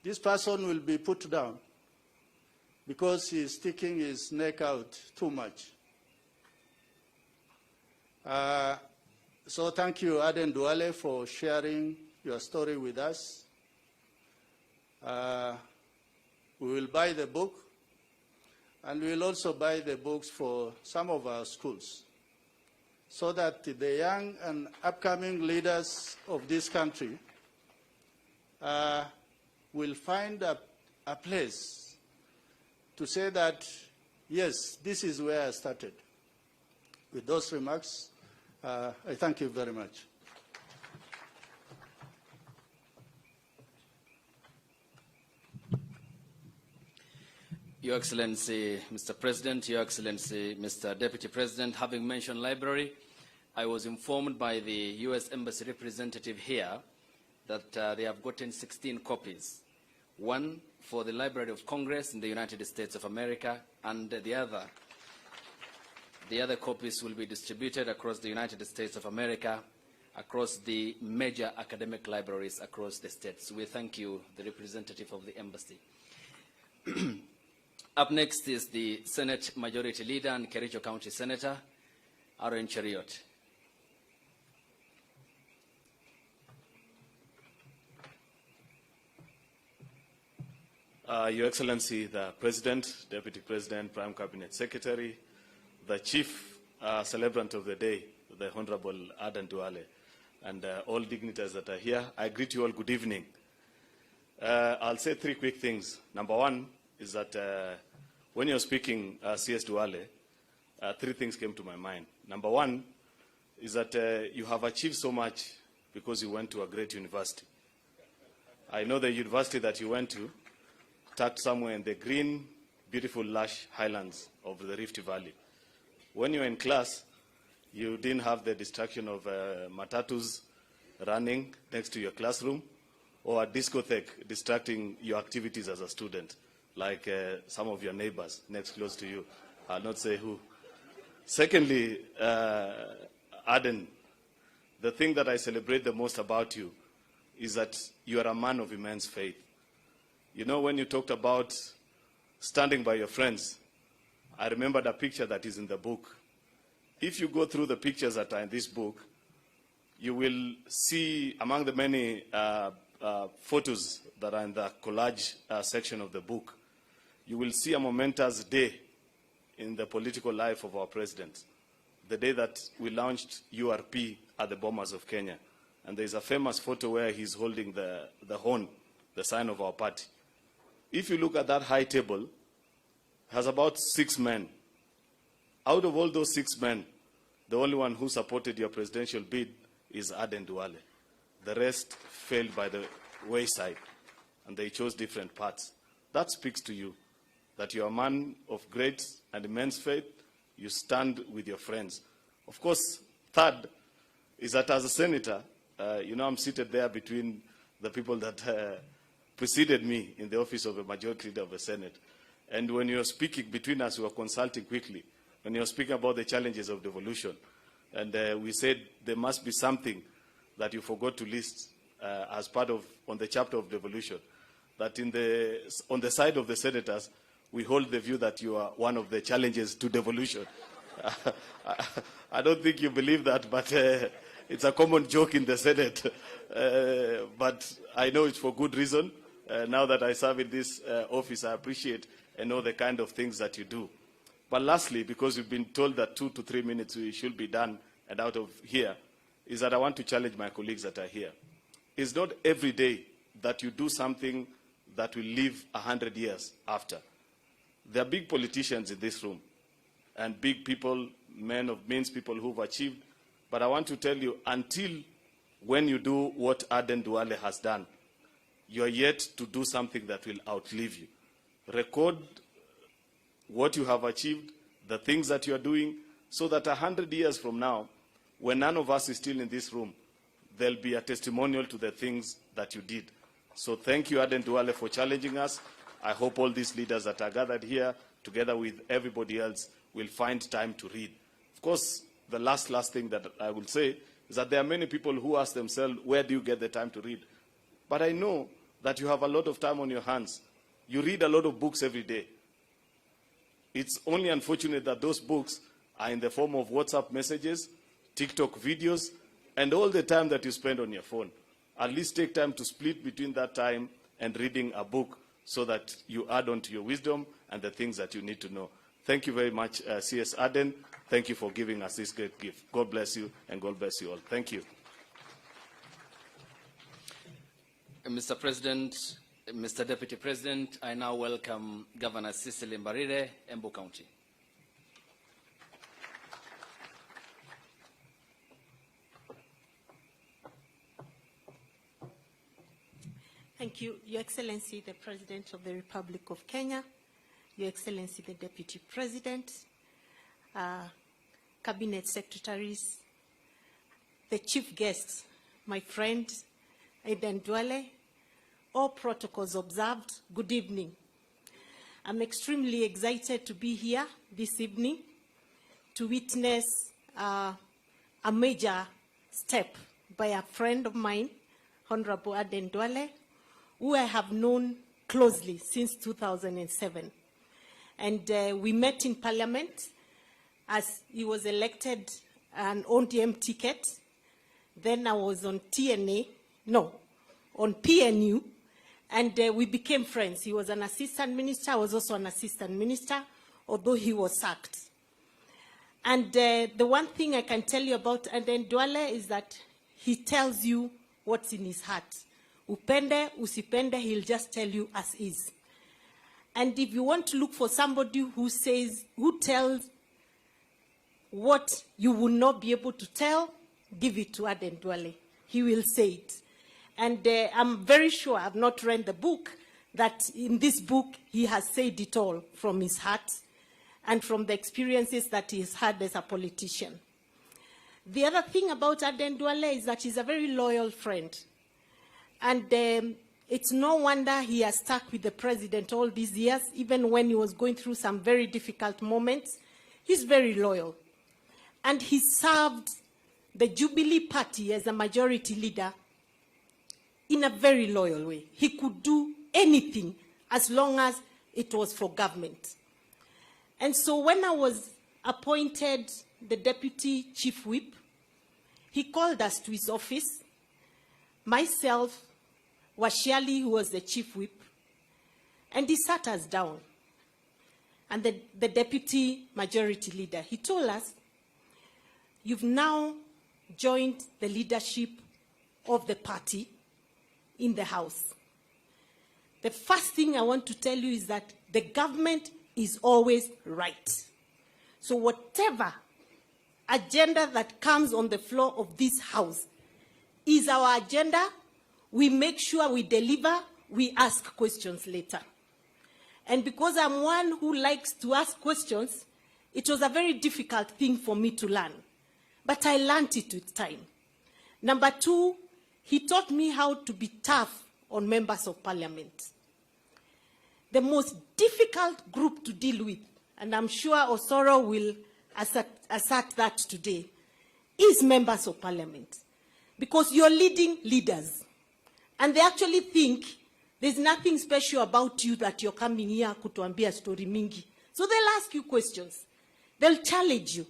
this person will be put down because he is sticking his neck out too much. So thank you, Aden Duale, for sharing your story with us. We will buy the book, and we will also buy the books for some of our schools, so that the young and upcoming leaders of this country will find a place to say that, yes, this is where I started. With those remarks, I thank you very much. Your Excellency, Mr. President, Your Excellency, Mr. Deputy President, having mentioned library, I was informed by the U.S. Embassy representative here that they have gotten 16 copies, one for the Library of Congress in the United States of America, and the other copies will be distributed across the United States of America, across the major academic libraries across the states. We thank you, the representative of the embassy. Up next is the Senate Majority Leader and Kericho County Senator, Aaron Cheriot. Your Excellency, the President, Deputy President, Prime Cabinet Secretary, the Chief Celebrant of the Day, the Honorable Aden Duale, and all dignitaries that are here, I greet you all good evening. I'll say three quick things. Number one is that when you're speaking, CS Duale, three things came to my mind. Number one is that you have achieved so much because you went to a great university. I know the university that you went to tucked somewhere in the green, beautiful, lush highlands of the Rift Valley. When you were in class, you didn't have the distraction of matatus running next to your classroom or a discotheque distracting your activities as a student, like some of your neighbors next close to you. I'll not say who. Secondly, Aden, the thing that I celebrate the most about you is that you are a man of immense faith. You know, when you talked about standing by your friends, I remembered a picture that is in the book. If you go through the pictures that are in this book, you will see among the many photos that are in the collage section of the book, you will see a momentous day in the political life of our president, the day that we launched URP at the Bomas of Kenya. And there's a famous photo where he's holding the horn, the sign of our party. If you look at that high table, it has about 6 men. Out of all those 6 men, the only one who supported your presidential bid is Aden Duale. The rest failed by the wayside, and they chose different paths. That speaks to you, that you're a man of great and immense faith. You stand with your friends. Of course, third is that as a senator, you know, I'm seated there between the people that preceded me in the office of a majority leader of the Senate. And when you're speaking between us, we were consulting quickly. When you're speaking about the challenges of devolution, and we said there must be something that you forgot to list as part of, on the chapter of devolution, that on the side of the senators, we hold the view that you are one of the challenges to devolution. I don't think you believe that, but it's a common joke in the Senate. But I know it's for good reason. Now that I serve in this office, I appreciate and know the kind of things that you do. But lastly, because we've been told that 2 to 3 minutes we should be done and out of here, is that I want to challenge my colleagues that are here. It's not every day that you do something that will live 100 years after. There are big politicians in this room and big people, men of means, people who've achieved. But I want to tell you, until when you do what Aden Duale has done, you're yet to do something that will outlive you. Record what you have achieved, the things that you are doing, so that 100 years from now, when none of us is still in this room, there'll be a testimonial to the things that you did. So thank you, Aden Duale, for challenging us. I hope all these leaders that are gathered here, together with everybody else, will find time to read. Of course, the last thing that I will say is that there are many people who ask themselves, where do you get the time to read? But I know that you have a lot of time on your hands. You read a lot of books every day. It's only unfortunate that those books are in the form of WhatsApp messages, TikTok videos, and all the time that you spend on your phone. At least take time to split between that time and reading a book so that you add on to your wisdom and the things that you need to know. Thank you very much, C.S. Aden. Thank you for giving us this great gift. God bless you, and God bless you all. Thank you. Mr. President, Mr. Deputy President, I now welcome Governor Cecily Mbarire, Embu County. Thank you, Your Excellency, the President of the Republic of Kenya, Your Excellency, the Deputy President, Cabinet Secretaries, the Chief Guests, my friend, Aden Duale, all protocols observed, good evening. I'm extremely excited to be here this evening to witness a major step by a friend of mine, Honorable Aden Duale, who I have known closely since 2007. And we met in Parliament as he was elected an ODM ticket. Then I was on on PNU, and we became friends. He was an assistant minister. I was also an assistant minister, although he was sacked. And the one thing I can tell you about Aden Duale is that he tells you what's in his heart. Upende, usipende, he'll just tell you as is. And if you want to look for somebody who tells what you will not be able to tell, give it to Aden Duale. He will say it. And I'm very sure, I've not read the book, that in this book he has said it all from his heart and from the experiences that he's had as a politician. The other thing about Aden Duale is that he's a very loyal friend. And it's no wonder he has stuck with the president all these years, even when he was going through some very difficult moments. He's very loyal. And he served the Jubilee Party as a majority leader in a very loyal way. He could do anything as long as it was for government. And so when I was appointed the Deputy Chief Whip, he called us to his office, myself, Washiali, who was the Chief Whip, and he sat us down. And the Deputy Majority Leader, he told us, you've now joined the leadership of the party in the House. The first thing I want to tell you is that the government is always right. So whatever agenda that comes on the floor of this House is our agenda. We make sure we deliver, we ask questions later. And because I'm one who likes to ask questions, it was a very difficult thing for me to learn. But I learned it with time. Number two, he taught me how to be tough on members of parliament. The most difficult group to deal with, and I'm sure Osoro will assert that today, is members of parliament. Because you're leading leaders. And they actually think there's nothing special about you that you're coming here kutuambia story mingi. So they'll ask you questions. They'll challenge you.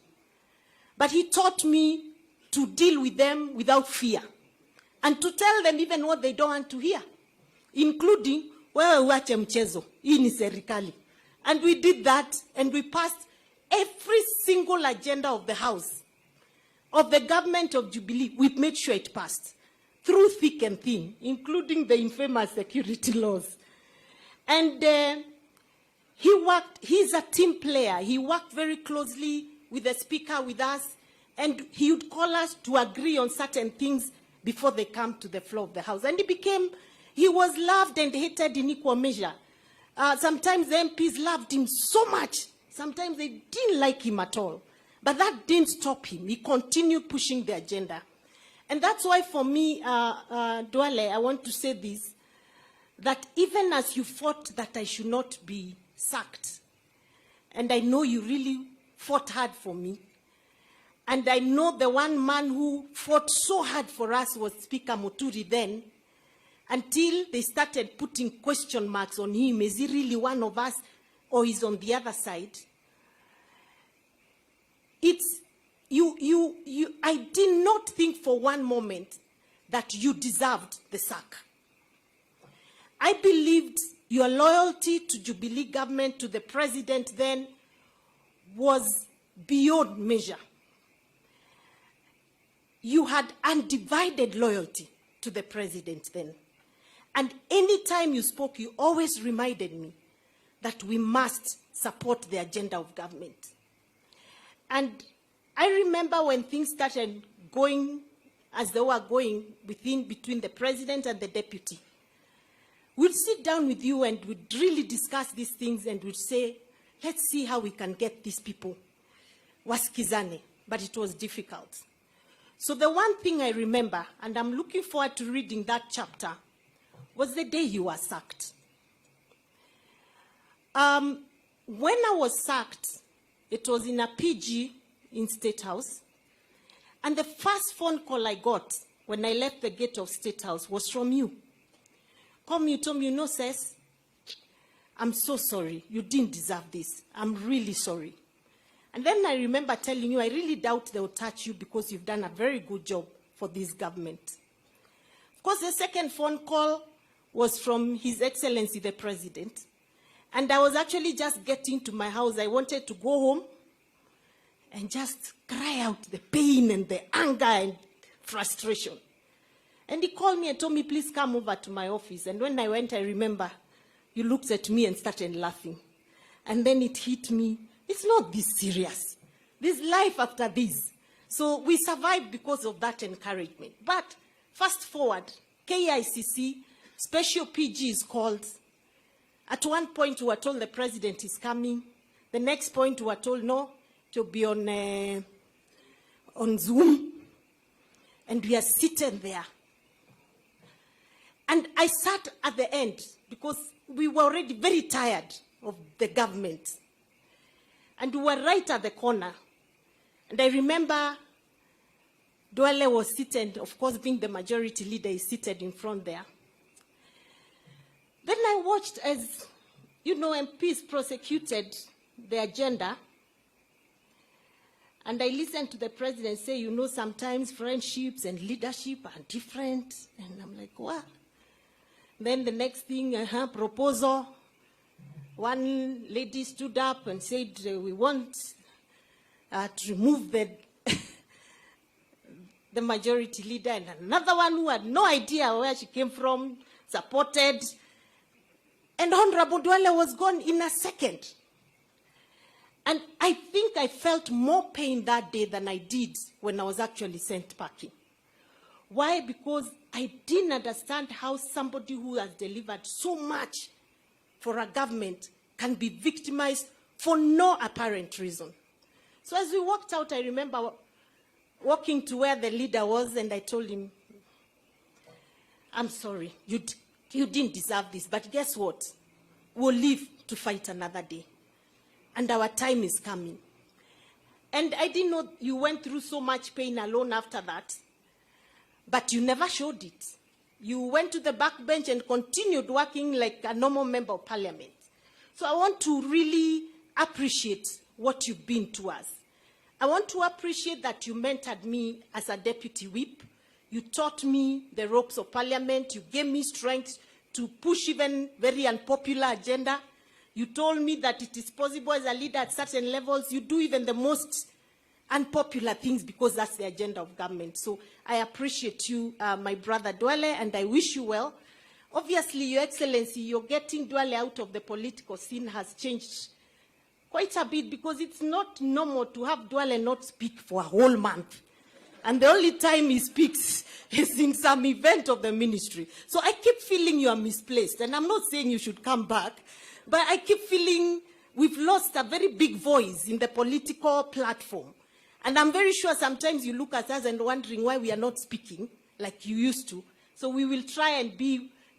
But he taught me to deal with them without fear. And to tell them even what they don't want to hear. Including, wewe uache mchezo, hii ni serikali. And we did that, and we passed every single agenda of the House, of the government of Jubilee. We made sure it passed, through thick and thin, including the infamous security laws. And he's a team player. He worked very closely with the Speaker, with us, and he would call us to agree on certain things before they come to the floor of the House. And he was loved and hated in equal measure. Sometimes the MPs loved him so much. Sometimes they didn't like him at all. But that didn't stop him. He continued pushing the agenda. And that's why for me, Duale, I want to say this, that even as you fought that I should not be sacked, and I know you really fought hard for me, and I know the one man who fought so hard for us was Speaker Muturi then, until they started putting question marks on him. Is he really one of us, or is on the other side? I did not think for one moment that you deserved the sack. I believed your loyalty to Jubilee government, to the president then, was beyond measure. You had undivided loyalty to the president then. And any time you spoke, you always reminded me that we must support the agenda of government. And I remember when things started going as they were going between the president and the deputy. We'd sit down with you and we'd really discuss these things and we'd say, let's see how we can get these people wasikizane. But it was difficult. So the one thing I remember, and I'm looking forward to reading that chapter, was the day you were sacked. When I was sacked, it was in a PG in State House. And the first phone call I got when I left the gate of State House was from you. You told me, Sis, I'm so sorry. You didn't deserve this. I'm really sorry. And then I remember telling you, I really doubt they will touch you because you've done a very good job for this government. Of course, the second phone call was from His Excellency, the President. And I was actually just getting to my house. I wanted to go home and just cry out the pain and the anger and frustration. And he called me and told me, please come over to my office. And when I went, I remember you looked at me and started laughing. And then it hit me, it's not this serious. There's life after this. So we survived because of that encouragement. But fast forward, KICC, special PG is called. At one point, we were told the president is coming. The next point, we were told, no, to be on Zoom. And we are sitting there. And I sat at the end because we were already very tired of the government. And we were right at the corner. And I remember Duale was seated, of course, being the majority leader, is seated in front there. Then I watched as, MPs prosecuted the agenda, and I listened to the president say, sometimes friendships and leadership are different, and I'm like, what? Then the next thing, proposal. One lady stood up and said, we want to remove the the majority leader, and another one who had no idea where she came from, supported. And Honorable Duale was gone in a second. And I think I felt more pain that day than I did when I was actually sent packing. Why? Because I didn't understand how somebody who has delivered so much for a government can be victimized for no apparent reason. So as we walked out, I remember walking to where the leader was, and I told him, I'm sorry, you didn't deserve this, but guess what? We'll live to fight another day. And our time is coming. And I didn't know you went through so much pain alone after that, but you never showed it. You went to the backbench and continued working like a normal member of parliament. So I want to really appreciate what you've been to us. I want to appreciate that you mentored me as a deputy whip. You taught me the ropes of parliament. You gave me strength to push even very unpopular agenda. You told me that it is possible as a leader at certain levels, you do even the most unpopular things because that's the agenda of government. So I appreciate you, my brother Duale, and I wish you well. Obviously, Your Excellency, you're getting Duale out of the political scene has changed quite a bit, because it's not normal to have Duale not speak for a whole month. And the only time he speaks is in some event of the ministry. So I keep feeling you are misplaced. And I'm not saying you should come back, but I keep feeling we've lost a very big voice in the political platform. And I'm very sure sometimes you look at us and wondering why we are not speaking like you used to. So we will try and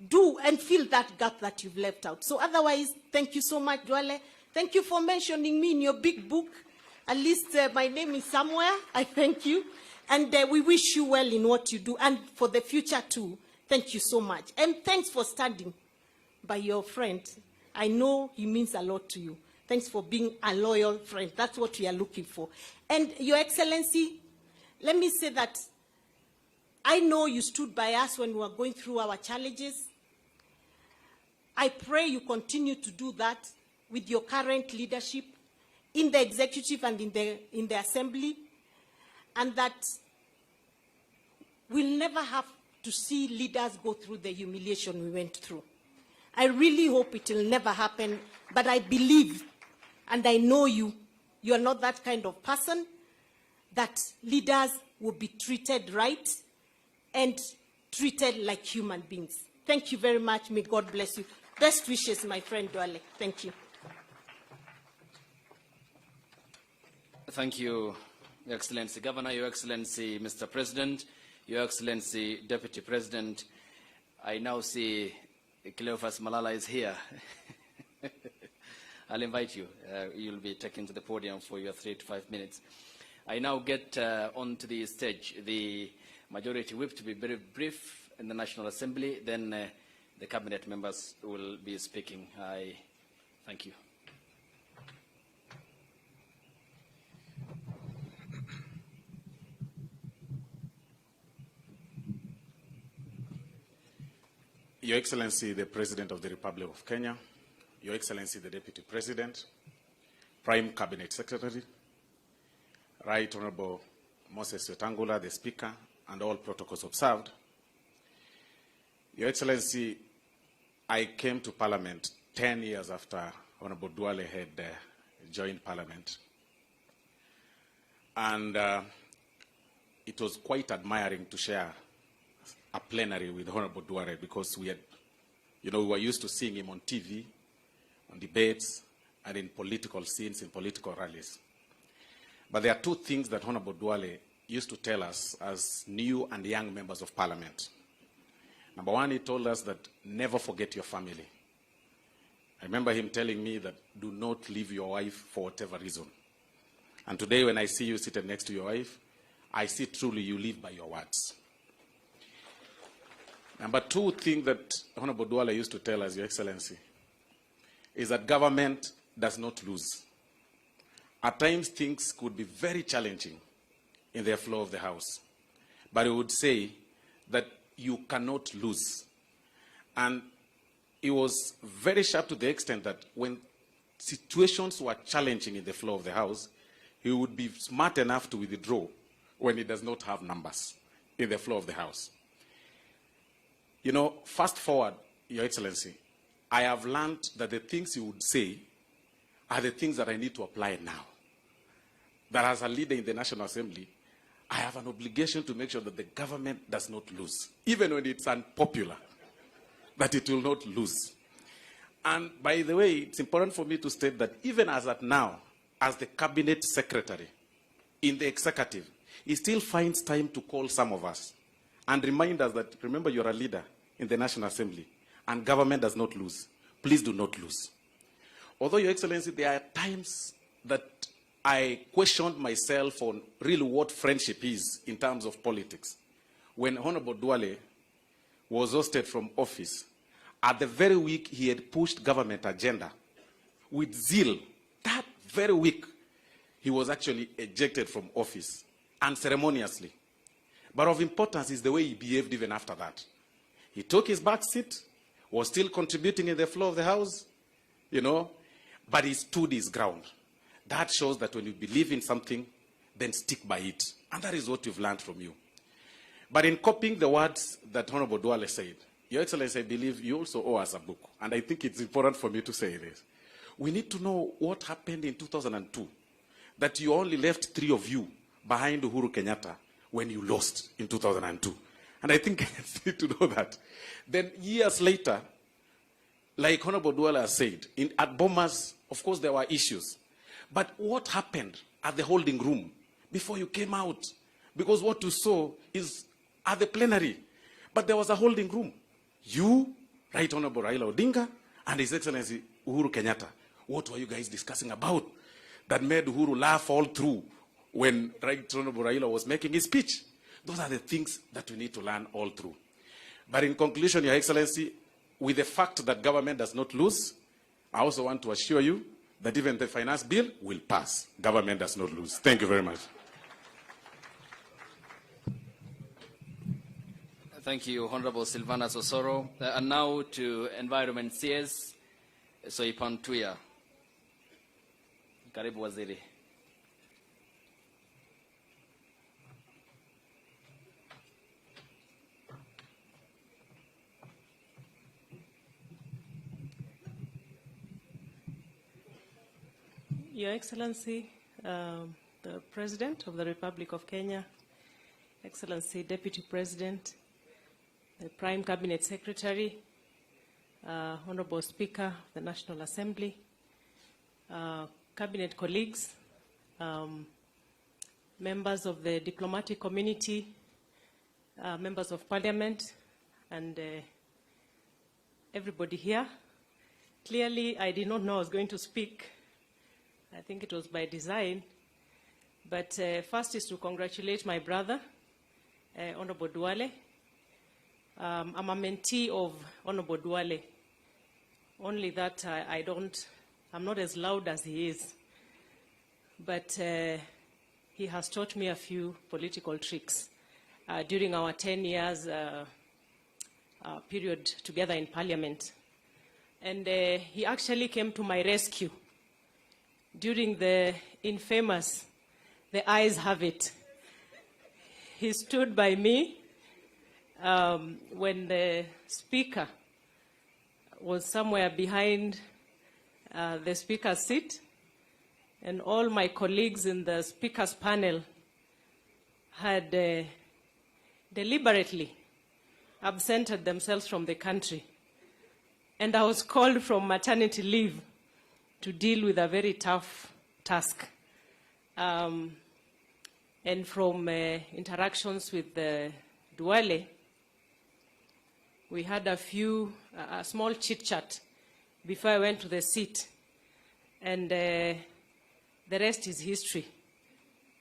do and fill that gap that you've left out. So otherwise, thank you so much, Duale. Thank you for mentioning me in your big book. At least my name is somewhere. I thank you. And we wish you well in what you do. And for the future too, thank you so much. And thanks for standing by your friend. I know he means a lot to you. Thanks for being a loyal friend. That's what we are looking for. And Your Excellency, let me say that I know you stood by us when we were going through our challenges. I pray you continue to do that with your current leadership in the executive and in the assembly, and that we'll never have to see leaders go through the humiliation we went through. I really hope it will never happen, but I believe, and I know you are not that kind of person, that leaders will be treated right and treated like human beings. Thank you very much. May God bless you. Best wishes, my friend Duale. Thank you. Thank you, Your Excellency Governor, Your Excellency Mr. President, Your Excellency Deputy President. I now see Cleophas Malala is here. I'll invite you. You'll be taken to the podium for your 3 to 5 minutes. I now get onto the stage the Majority Whip to be very brief in the National Assembly. Then the Cabinet members will be speaking. I thank you. Your Excellency, the President of the Republic of Kenya, Your Excellency, the Deputy President, Prime Cabinet Secretary, Right Honorable Moses Wetangula, the Speaker, and all protocols observed. Your Excellency, I came to Parliament 10 years after Honorable Duale had joined Parliament. And it was quite admiring to share a plenary with Honorable Duale, because we had, we were used to seeing him on TV, on debates, and in political scenes, in political rallies. But there are two things that Honorable Duale used to tell us as new and young members of Parliament. Number one, he told us that never forget your family. I remember him telling me that do not leave your wife for whatever reason. And today when I see you seated next to your wife, I see truly you live by your words. Number two thing that Honorable Duale used to tell us, Your Excellency, is that government does not lose. At times, things could be very challenging in the flow of the House. But he would say that you cannot lose. And he was very sharp to the extent that when situations were challenging in the flow of the House, he would be smart enough to withdraw when he does not have numbers in the flow of the House. You know, fast forward, Your Excellency, I have learned that the things he would say are the things that I need to apply now. That as a leader in the National Assembly, I have an obligation to make sure that the government does not lose, even when it's unpopular, that it will not lose. And by the way, it's important for me to state that even as at now, as the cabinet secretary in the executive, he still finds time to call some of us and remind us that, remember, you're a leader in the National Assembly and government does not lose. Please do not lose. Although, Your Excellency, there are times that I questioned myself on really what friendship is in terms of politics. When Honorable Duale was ousted from office, at the very week he had pushed government agenda with zeal, that very week he was actually ejected from office unceremoniously. But of importance is the way he behaved even after that. He took his back seat, was still contributing in the flow of the House, you know, but he stood his ground. That shows that when you believe in something, then stick by it. And that is what we've learned from you. But in copying the words that Honorable Duale said, Your Excellency, I believe you also owe us a book. And I think it's important for me to say this. We need to know what happened in 2002, that you only left 3 of you behind Uhuru Kenyatta when you lost in 2002. And I think Kenyans need to know that. Then years later, like Honorable Duale has said, at Bomas, of course, there were issues. But what happened at the holding room before you came out? Because what you saw is at the plenary. But there was a holding room. You, Right Honorable Raila Odinga, and His Excellency Uhuru Kenyatta. What were you guys discussing about that made Uhuru laugh all through when Right Honorable Raila was making his speech? Those are the things that we need to learn all through. But in conclusion, Your Excellency, with the fact that government does not lose, I also want to assure you that even the finance bill will pass. Government does not lose. Thank you very much. Thank you, Honorable Silvana Sosoro. And now to Environment CS, Soipan Tuya. Karibu Waziri. Your Excellency, the President of the Republic of Kenya, Excellency Deputy President, the Prime Cabinet Secretary, Honorable Speaker of the National Assembly, Cabinet colleagues, members of the diplomatic community, members of Parliament, and everybody here. Clearly, I did not know I was going to speak. I think it was by design. But first is to congratulate my brother, Honorable Duale. I'm a mentee of Honorable Duale. Only that I'm not as loud as he is. But he has taught me a few political tricks during our 10 years period together in Parliament. And he actually came to my rescue during the infamous The Ayes Have It. He stood by me when the speaker was somewhere behind the speaker's seat, and all my colleagues in the speaker's panel had deliberately absented themselves from the country. And I was called from maternity leave to deal with a very tough task. And from interactions with Duale, we had a small chit-chat before I went to the seat. And the rest is history.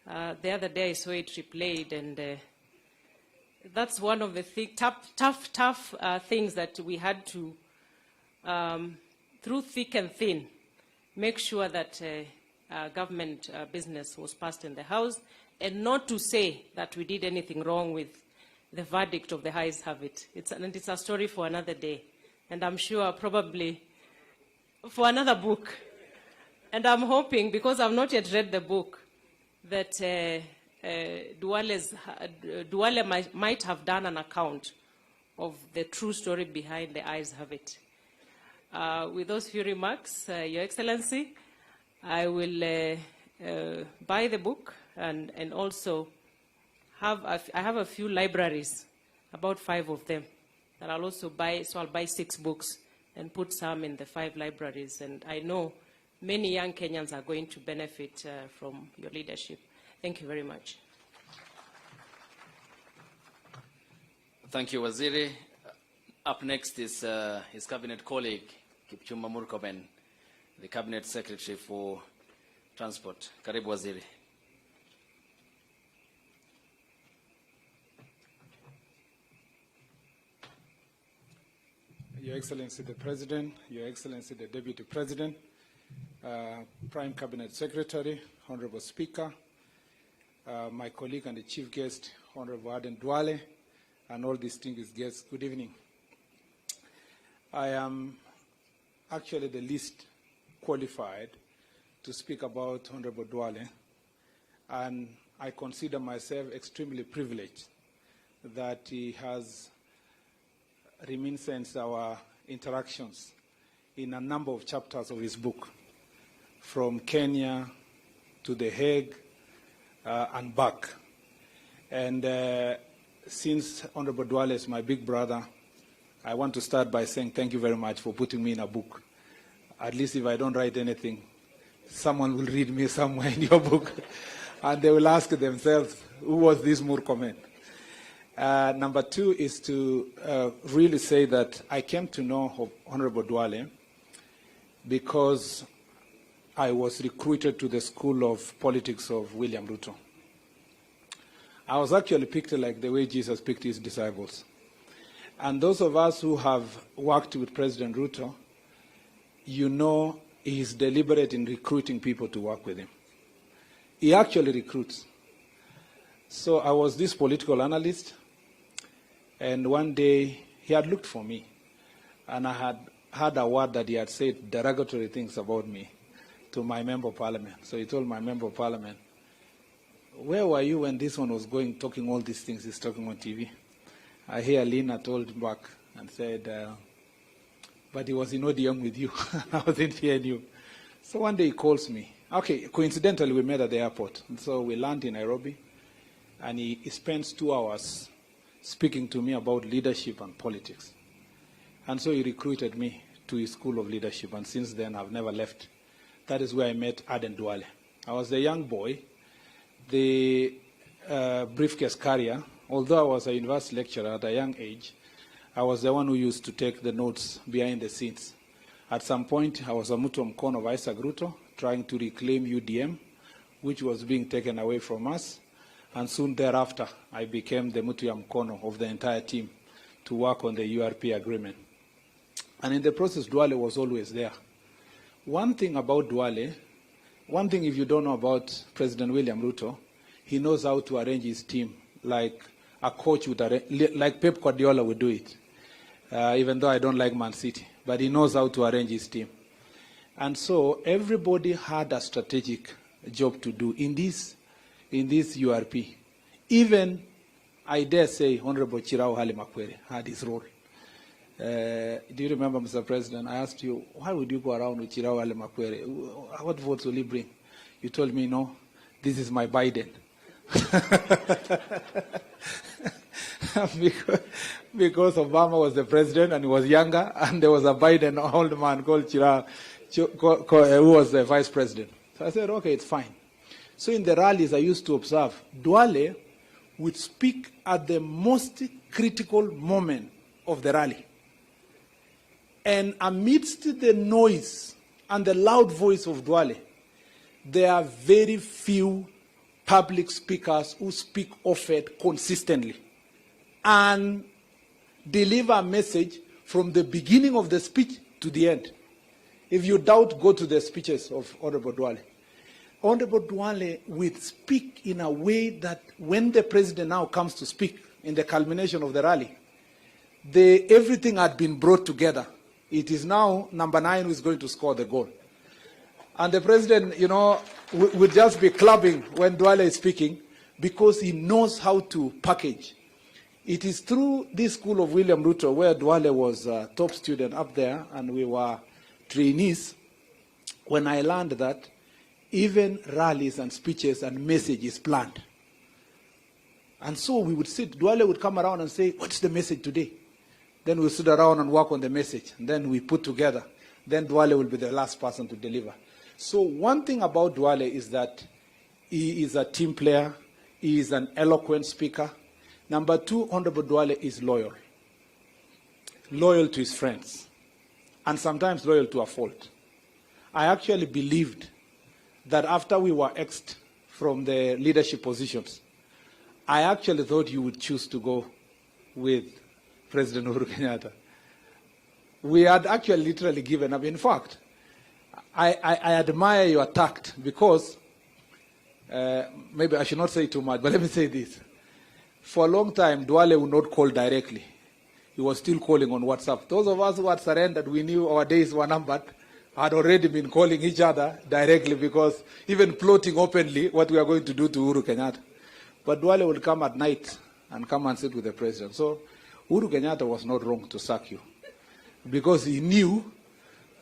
The other day I saw it replayed, and that's one of the tough things that we had to, through thick and thin, make sure that government business was passed in the House, and not to say that we did anything wrong with the verdict of the Highs have it. It's a story for another day, and I'm sure probably for another book. And I'm hoping, because I've not yet read the book, that Duale might have done an account of the true story behind the Eyes Have It. With those few remarks, Your Excellency, I will buy the book and also I have a few libraries, about 5 of them, that I'll also buy. So I'll buy 6 books and put some in the 5 libraries. And I know many young Kenyans are going to benefit from your leadership. Thank you very much. Thank you, Waziri. Up next is his cabinet colleague, Kipchumba Murkomen, the Cabinet Secretary for Transport. Karibu, Waziri. Your Excellency the President, Your Excellency the Deputy President, Prime Cabinet Secretary, Honorable Speaker, my colleague and the Chief Guest, Honorable Aden Duale, and all distinguished guests, good evening. I am actually the least qualified to speak about Honorable Duale, and I consider myself extremely privileged that he has reminisced our interactions in a number of chapters of his book, from Kenya to The Hague and back. And since Honorable Duale is my big brother, I want to start by saying thank you very much for putting me in a book. At least if I don't write anything, someone will read me somewhere in your book, and they will ask themselves, who was this Murkomen? Number 2 is to really say that I came to know Honorable Duale because I was recruited to the School of Politics of William Ruto. I was actually picked like the way Jesus picked his disciples. And those of us who have worked with President Ruto, you know he is deliberate in recruiting people to work with him. He actually recruits. So I was this political analyst, and one day he had looked for me, and I had heard a word that he had said derogatory things about me to my member of parliament. So he told my member of parliament, where were you when this one was talking all these things he's talking on TV? I hear Lina told him back and said, but he was in ODM with you. I wasn't hearing you. So one day he calls me. Okay, coincidentally we met at the airport. And so we land in Nairobi, and he spends 2 hours speaking to me about leadership and politics. And so he recruited me to his School of Leadership, and since then I've never left. That is where I met Aden Duale. I was a young boy, the briefcase carrier. Although I was a university lecturer at a young age, I was the one who used to take the notes behind the scenes. At some point, I was a mutu mkono of Isaac Ruto, trying to reclaim UDM, which was being taken away from us. And soon thereafter, I became the mutu mkono of the entire team to work on the URP agreement. And in the process, Duale was always there. One thing about Duale, one thing if you don't know about President William Ruto, he knows how to arrange his team like a coach would arrange, like Pep Guardiola would do it. Even though I don't like Man City, but he knows how to arrange his team. And so everybody had a strategic job to do in this URP. Even, I dare say, Honorable Chirao Hale Makwere had his role. Do you remember, Mr. President, I asked you, why would you go around with Chirao Hale Makwere? What votes will he bring? You told me, no, this is my Biden. because Obama was the president and he was younger, and there was a Biden old man called Chirao who was the vice president. So I said, okay, it's fine. So in the rallies I used to observe, Duale would speak at the most critical moment of the rally. And amidst the noise and the loud voice of Duale, there are very few public speakers who speak often consistently and deliver a message from the beginning of the speech to the end. If you doubt, go to the speeches of Honorable Duale. Honorable Duale will speak in a way that when the president now comes to speak in the culmination of the rally, everything had been brought together. It is now number 9 who is going to score the goal. And the president, you know, will just be clapping when Duale is speaking because he knows how to package. It is through this school of William Ruto where Duale was a top student up there and we were trainees when I learned that even rallies and speeches and messages planned. And so we would sit, Duale would come around and say, what's the message today? Then we'll sit around and work on the message. And then we put together. Then Duale will be the last person to deliver. So one thing about Duale is that he is a team player. He is an eloquent speaker. Number 2, Honorable Duale is loyal. Loyal to his friends. And sometimes loyal to a fault. I actually believed that after we were axed from the leadership positions, I actually thought you would choose to go with President Uhuru Kenyatta. We had actually literally given up. In fact, I admire your tact because, maybe I should not say too much, but let me say this. For a long time, Duale would not call directly. He was still calling on WhatsApp. Those of us who had surrendered, we knew our days were numbered, had already been calling each other directly because even plotting openly what we are going to do to Uhuru Kenyatta. But Duale would come at night and come and sit with the president. So Uhuru Kenyatta was not wrong to sack you because he knew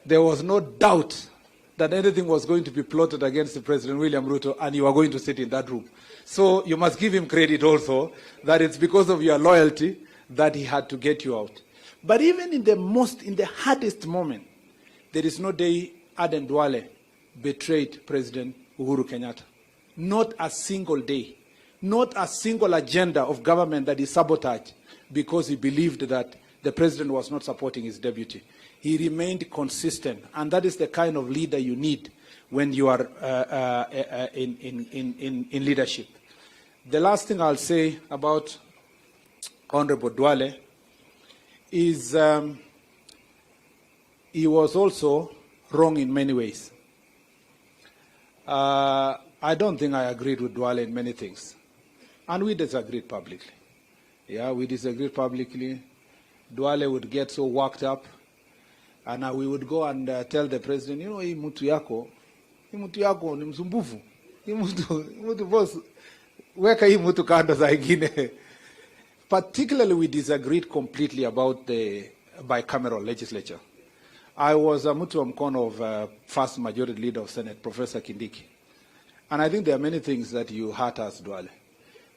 there was no doubt that anything was going to be plotted against the President William Ruto and you are going to sit in that room. So you must give him credit also that it's because of your loyalty that he had to get you out. But even in the hardest moment, there is no day Aden Duale betrayed President Uhuru Kenyatta. Not a single day. Not a single agenda of government that he sabotaged because he believed that the president was not supporting his deputy. He remained consistent, and that is the kind of leader you need when you are in leadership. The last thing I'll say about Honorable Duale is he was also wrong in many ways. I don't think I agreed with Duale in many things. And we disagreed publicly. Yeah, we disagreed publicly. Duale would get so worked up, and we would go and tell the president, you know, hii mtu yako ni msumbufu. Hii mtu boss, weka hii mtu kando saa ingine. Particularly, we disagreed completely about the bicameral legislature. I was a mtu wa mkono of first majority leader of Senate, Professor Kindiki. And I think there are many things that you hurt us, Duale.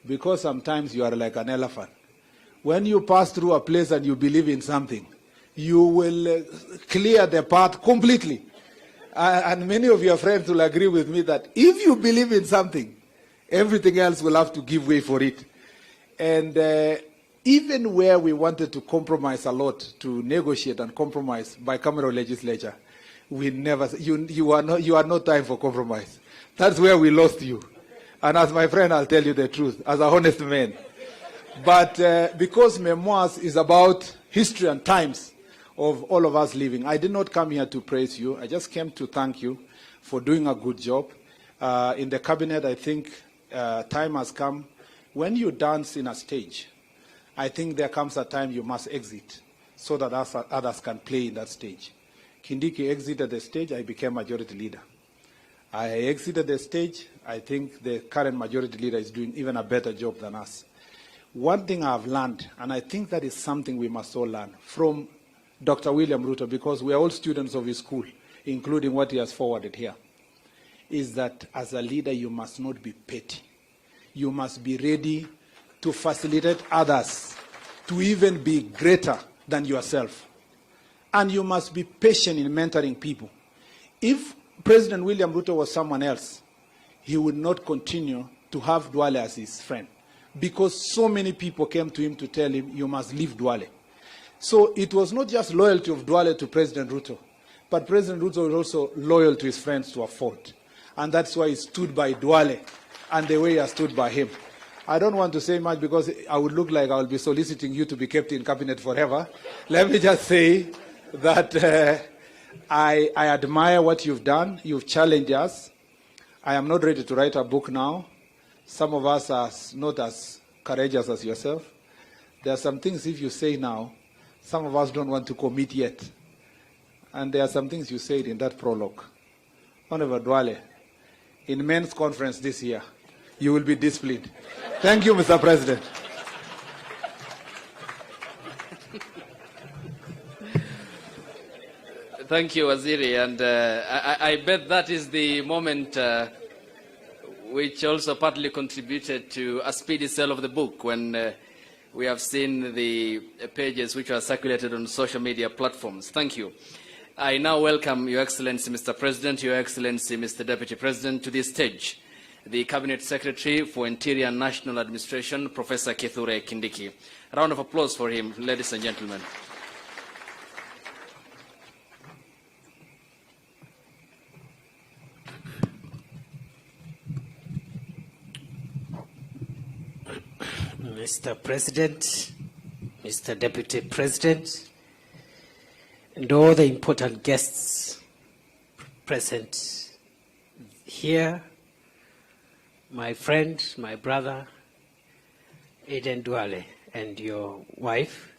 Because sometimes you are like an elephant. When you pass through a place and you believe in something, you will clear the path completely. And many of your friends will agree with me that if you believe in something, everything else will have to give way for it. And even where we wanted to compromise a lot, to negotiate and compromise bicameral legislature, we never, you are no time for compromise. That's where we lost you. And as my friend, I'll tell you the truth, as a honest man. But because Memoirs is about history and times of all of us living, I did not come here to praise you. I just came to thank you for doing a good job. In the cabinet, I think time has come. When you dance in a stage, I think there comes a time you must exit so that others can play in that stage. Kindiki exited the stage, I became majority leader. I exited the stage. I think the current majority leader is doing even a better job than us. One thing I've learned, and I think that is something we must all learn from Dr. William Ruto, because we are all students of his school, including what he has forwarded here, is that as a leader, you must not be petty. You must be ready to facilitate others to even be greater than yourself. And you must be patient in mentoring people. If President William Ruto was someone else, he would not continue to have Duale as his friend, because so many people came to him to tell him, you must leave Duale. So it was not just loyalty of Duale to President Ruto, but President Ruto was also loyal to his friends to a fault. And that's why he stood by Duale and the way I stood by him. I don't want to say much because I would look like I will be soliciting you to be kept in cabinet forever. Let me just say that I admire what you've done. You've challenged us. I am not ready to write a book now. Some of us are not as courageous as yourself. There are some things if you say now, some of us don't want to commit yet. And there are some things you said in that prologue. Honorable Duale, in men's conference this year, you will be disciplined. Thank you, Mr. President. Thank you, Waziri. And I bet that is the moment which also partly contributed to a speedy sale of the book when we have seen the pages which are circulated on social media platforms. Thank you. I now welcome Your Excellency, Mr. President, Your Excellency, Mr. Deputy President, to this stage, the Cabinet Secretary for Interior and National Administration, Professor Kithure Kindiki. A round of applause for him, ladies and gentlemen. Mr. President, Mr. Deputy President, and all the important guests present here, my friend, my brother, Aden Duale, and your wife.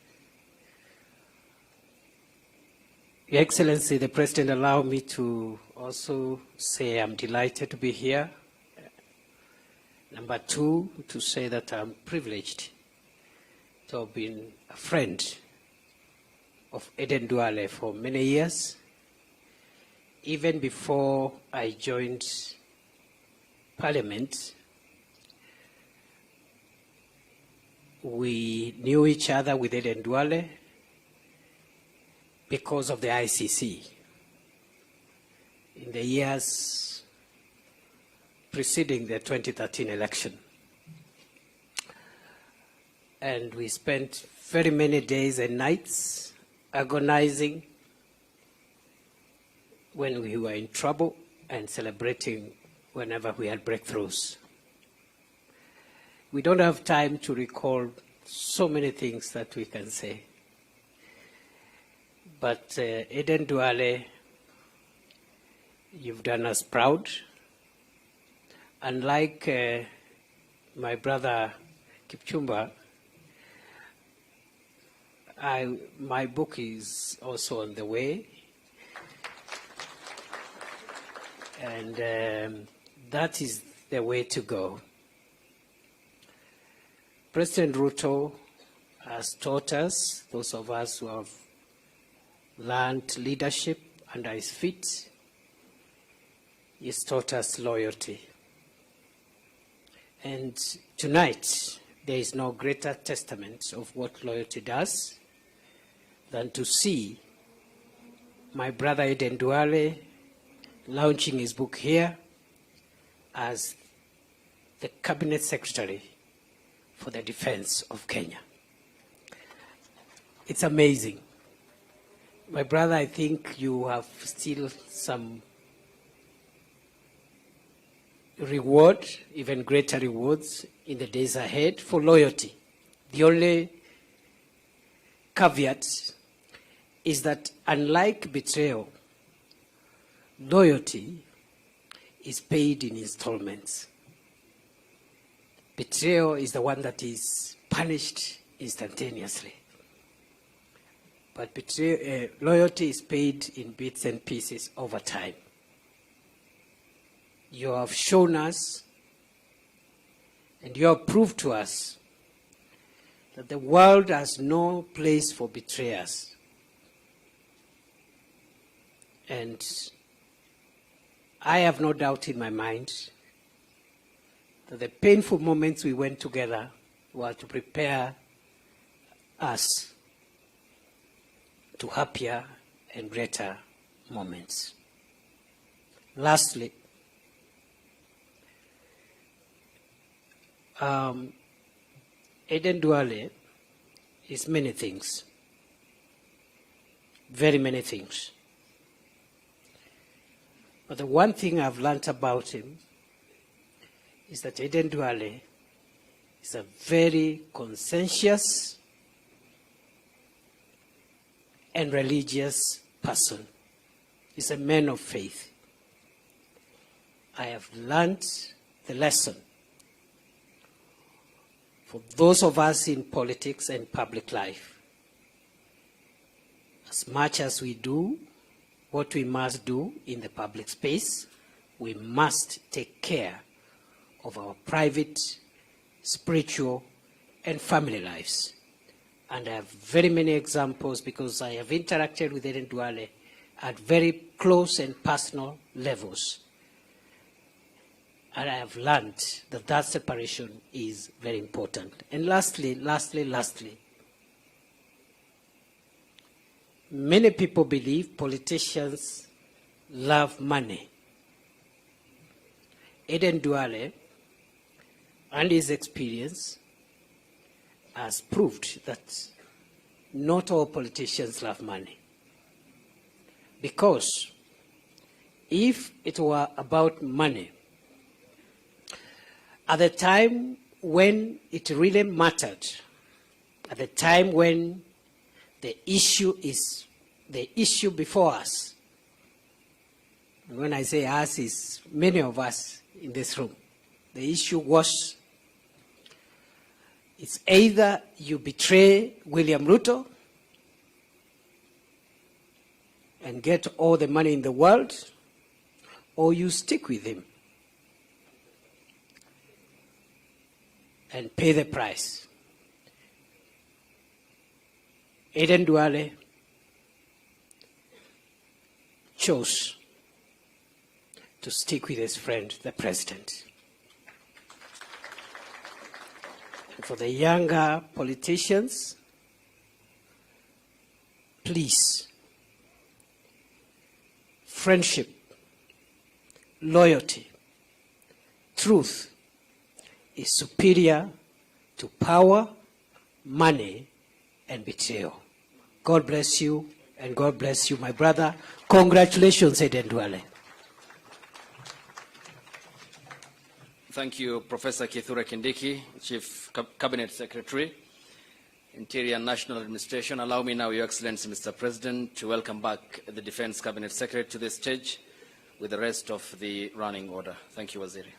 Your Excellency, the President, allow me to also say I'm delighted to be here. Number two, to say that I'm privileged to have been a friend of Aden Duale for many years. Even before I joined Parliament, we knew each other with Aden Duale because of the ICC. In the years preceding the 2013 election. And we spent very many days and nights agonizing when we were in trouble and celebrating whenever we had breakthroughs. We don't have time to recall so many things that we can say. But Aden Duale, you've done us proud. Unlike my brother Kipchumba, my book is also on the way. And that is the way to go. President Ruto has taught us, those of us who have learned leadership under his feet, he's taught us loyalty. And tonight, there is no greater testament of what loyalty does than to see my brother Aden Duale launching his book here as the Cabinet Secretary for the Defense of Kenya. It's amazing. My brother, I think you have still some reward, even greater rewards in the days ahead for loyalty. The only caveat is that unlike betrayal, loyalty is paid in installments. Betrayal is the one that is punished instantaneously. But loyalty is paid in bits and pieces over time. You have shown us and you have proved to us that the world has no place for betrayers. And I have no doubt in my mind that the painful moments we went together were to prepare us to happier and greater moments. Lastly, Aden Duale is many things, very many things. But the one thing I've learned about him is that Aden Duale is a very conscientious and religious person. He's a man of faith. I have learned the lesson. For those of us in politics and public life, as much as we do what we must do in the public space, we must take care of our private, spiritual, and family lives. And I have very many examples because I have interacted with Aden Duale at very close and personal levels. And I have learned that that separation is very important. And lastly, many people believe politicians love money. Aden Duale and his experience has proved that not all politicians love money. Because if it were about money, at the time when it really mattered, at the time when the issue is the issue before us, and when I say us, is many of us in this room, the issue was, it's either you betray William Ruto and get all the money in the world, or you stick with him and pay the price. Aden Duale chose to stick with his friend, the president. And for the younger politicians, please, friendship, loyalty, truth is superior to power, money, and betrayal. God bless you, and God bless you, my brother. Congratulations, Aden Duale. Thank you, Professor Kithure Kindiki, Chief Cabinet Secretary, Interior and National Administration. Allow me now, Your Excellency, Mr. President, to welcome back the Defense Cabinet Secretary to the stage with the rest of the running order. Thank you, Waziri.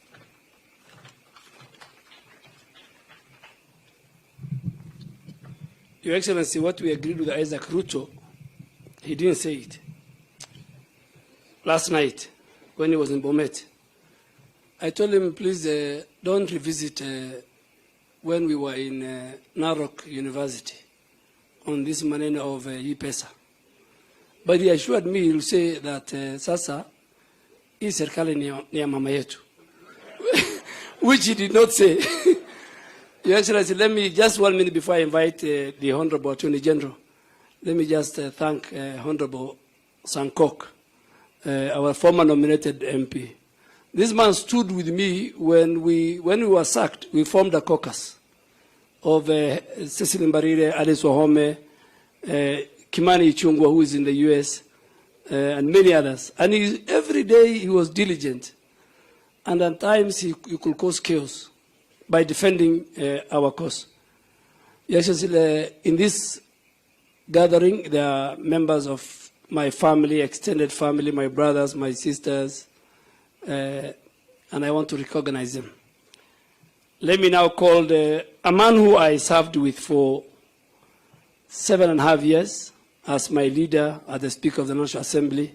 Your Excellency, what we agreed with Isaac Ruto, he didn't say it. Last night, when he was in Bomet, I told him, please don't revisit when we were in Narok University on this maneno of E-Pesa. But he assured me, he'll say that sasa, hii serikali ni ya mama yetu, which he did not say. Your Excellency, let me, just 1 minute before I invite the Honorable Attorney General, let me just thank Honorable Sankok, our former nominated MP. This man stood with me when we were sacked. We formed a caucus of Cecil Mbarire, Alice Wahome, Kimani Ichung'wah, who is in the US, and many others. And every day he was diligent. And at times he could cause chaos by defending our cause. Yes, in this gathering, there are members of my family, extended family, my brothers, my sisters, and I want to recognize them. Let me now call a man who I served with for 7.5 years as my leader, as the Speaker of the National Assembly.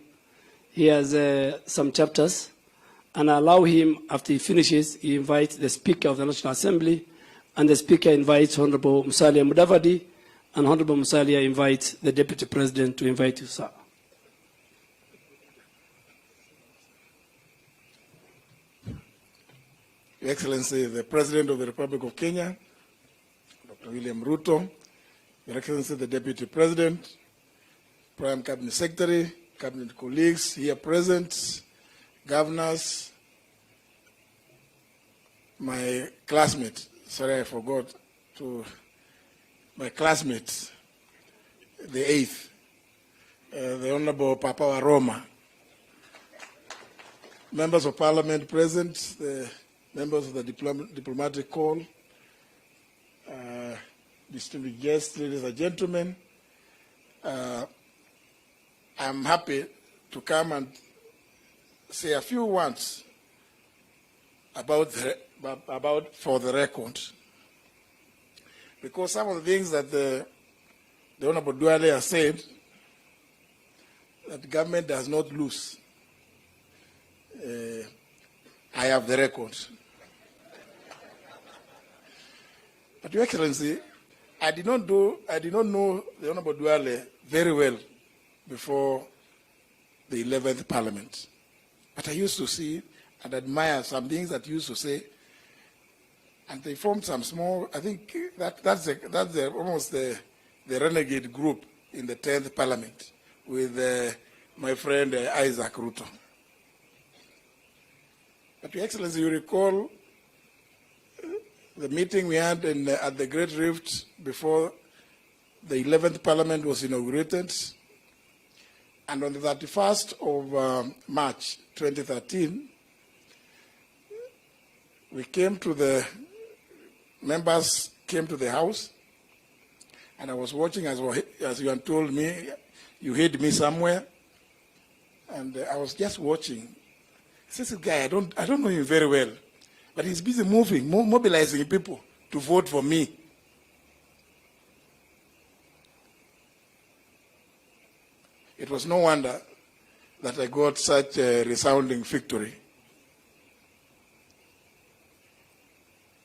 He has some chapters, and I allow him, after he finishes, he invites the Speaker of the National Assembly, and the Speaker invites Honorable Musalia Mudavadi, and Honorable Musalia invites the Deputy President to invite you, sir. Your Excellency, the President of the Republic of Kenya, Dr. William Ruto, Your Excellency, the Deputy President, Prime Cabinet Secretary, Cabinet colleagues here present, governors, my classmate, sorry I forgot, to my classmates, the 8th, the Honorable Papa Waroma, members of Parliament present, the members of the diplomatic corps, distinguished guests, ladies and gentlemen, I'm happy to come and say a few words about for the record, because some of the things that the Honorable Duale has said, that the government does not lose. I have the record. But Your Excellency, I did not know the Honorable Duale very well before the 11th Parliament. But I used to see and admire some things that he used to say, and they formed some small, I think that's almost the renegade group in the 10th Parliament with my friend Isaac Ruto. But Your Excellency, you recall the meeting we had at the Great Rift before the 11th Parliament was inaugurated. And on the 31st of March 2013, members came to the House, and I was watching as you had told me, you hid me somewhere, and I was just watching. This guy, I don't know him very well, but he's busy mobilizing people to vote for me. It was no wonder that I got such a resounding victory.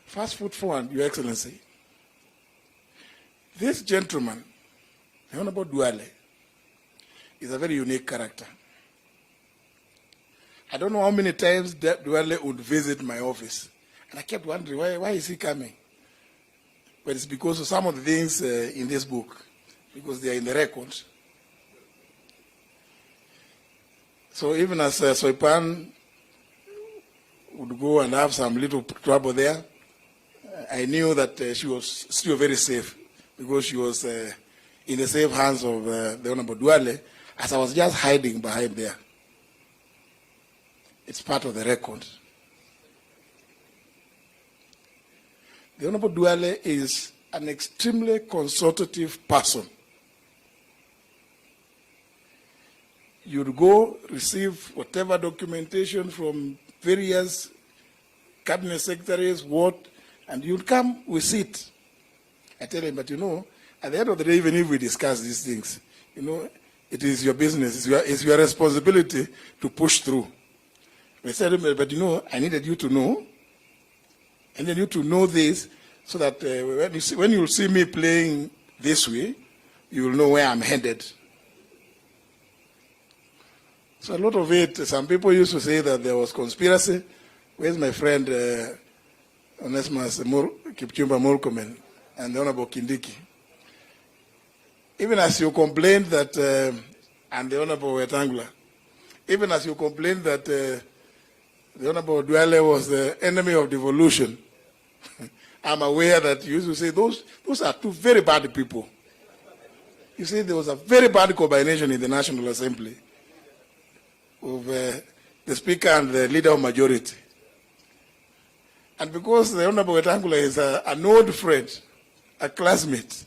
Fast forward, Your Excellency. This gentleman, the Honorable Duale, is a very unique character. I don't know how many times Duale would visit my office. And I kept wondering, why is he coming? But it's because of some of the things in this book, because they are in the record. So even as Soipan would go and have some little trouble there, I knew that she was still very safe, because she was in the safe hands of the Honorable Duale, as I was just hiding behind there. It's part of the record. The Honorable Duale is an extremely consultative person. You'd go receive whatever documentation from various cabinet secretaries, and you'd come, we sit. I tell him, but at the end of the day, even if we discuss these things, it is your business, it's your responsibility to push through. I said, but I needed you to know. I needed you to know this, so that when you see me playing this way, you will know where I'm headed. So a lot of it, some people used to say that there was conspiracy. Where's my friend Onesimus Kipchumba Murkomen and the Honorable Kindiki? Even as you complained that, and the Honorable Wetangula, even as you complained that the Honorable Duale was the enemy of devolution, I'm aware that you used to say those are two very bad people. You see, there was a very bad combination in the National Assembly of the Speaker and the Leader of Majority. And because the Honorable Wetangula is an old friend, a classmate,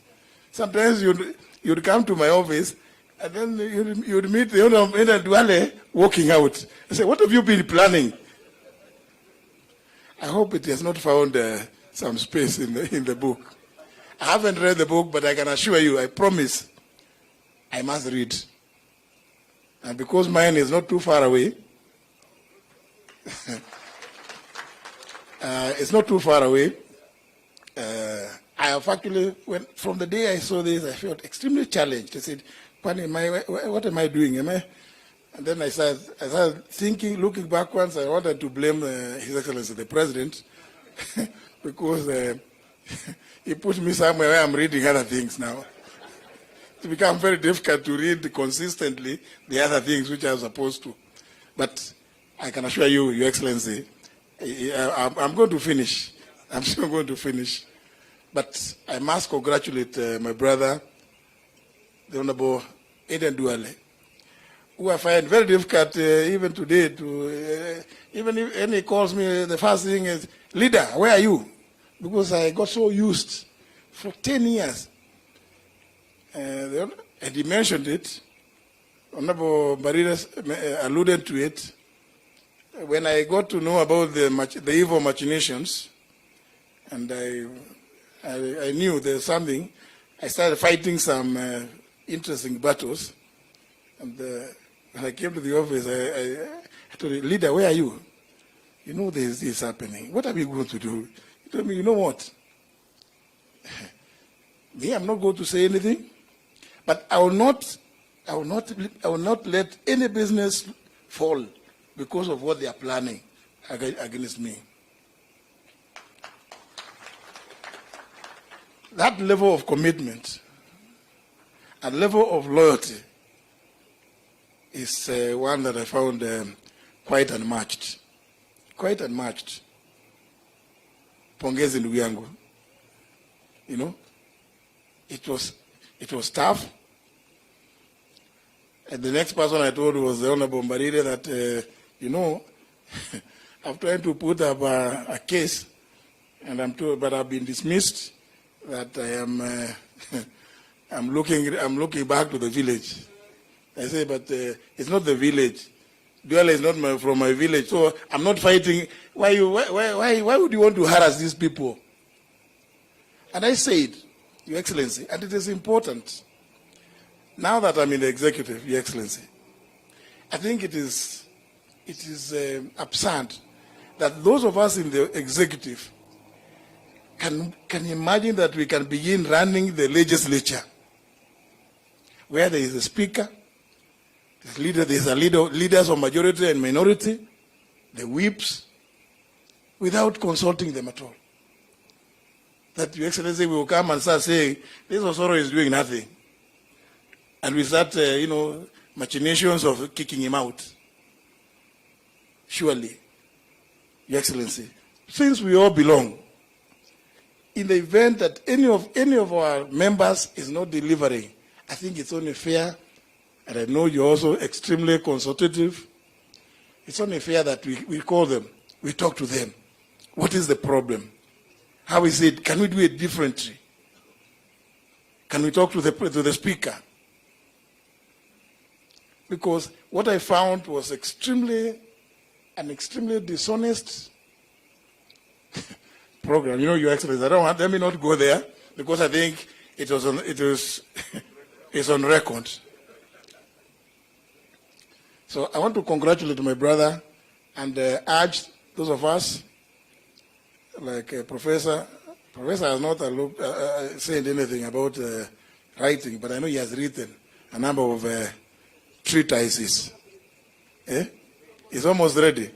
sometimes you'd come to my office and then you'd meet the Honorable Duale walking out. I say, what have you been planning? I hope it has not found some space in the book. I haven't read the book, but I can assure you, I promise, I must read. And because mine is not too far away, it's not too far away, I have actually, from the day I saw this, I felt extremely challenged. I said, what am I doing? And then I started thinking, looking backwards, I wanted to blame His Excellency the President because he put me somewhere where I'm reading other things now. It became very difficult to read consistently the other things which I was supposed to. But I can assure you, Your Excellency, I'm going to finish. I'm still going to finish. But I must congratulate my brother, the Honorable Duale, who I find very difficult even today to, even if any calls me, the first thing is, leader, where are you? Because I got so used for 10 years. And he mentioned it. Honorable Barridas alluded to it. When I got to know about the evil machinations, and I knew there's something, I started fighting some interesting battles. And when I came to the office, I told the leader, where are you? You know there's this happening. What are we going to do? He told me, you know what? Me, I'm not going to say anything, but I will not let any business fall because of what they are planning against me. That level of commitment and level of loyalty is one that I found quite unmatched. Quite unmatched. Pongezi ndugu yangu. You know, it was tough. And the next person I told was the Honorable Mbarire that, you know, I'm trying to put up a case, and I'm told, but I've been dismissed, that I am, I'm looking back to the village. I say, but it's not the village. Duale is not from my village, so I'm not fighting. Why would you want to harass these people? And I said, Your Excellency, and it is important, now that I'm in the executive, Your Excellency, I think it is absurd that those of us in the executive can imagine that we can begin running the legislature where there is a speaker, there's leaders of majority and minority, the whips, without consulting them at all. That Your Excellency will come and start saying, this Osoro is doing nothing. And we start, machinations of kicking him out. Surely, Your Excellency, since we all belong, in the event that any of our members is not delivering, I think it's only fair, and I know you're also extremely consultative, it's only fair that we call them, we talk to them. What is the problem? How is it? Can we do it differently? Can we talk to the speaker? Because what I found was an extremely dishonest program. You know, Your Excellency, let me not go there, because I think it's on record. So I want to congratulate my brother and urge those of us, like Professor has not said anything about writing, but I know he has written a number of treatises. He's almost ready.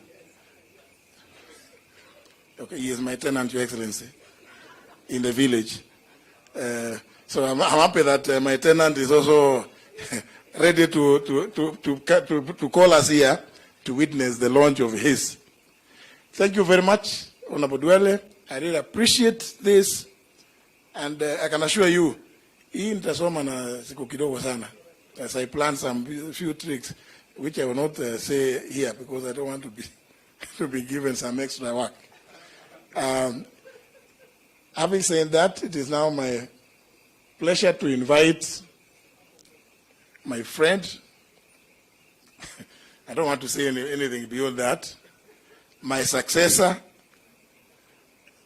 Okay, he is my tenant, Your Excellency, in the village. So I'm happy that my tenant is also ready to call us here to witness the launch of his. Thank you very much, Honorable Duale. I really appreciate this, and I can assure you, hii nitasoma na siku kidogo sana, as I plan some few tricks, which I will not say here because I don't want to be given some extra work. Having said that, it is now my pleasure to invite my friend, I don't want to say anything beyond that, my successor,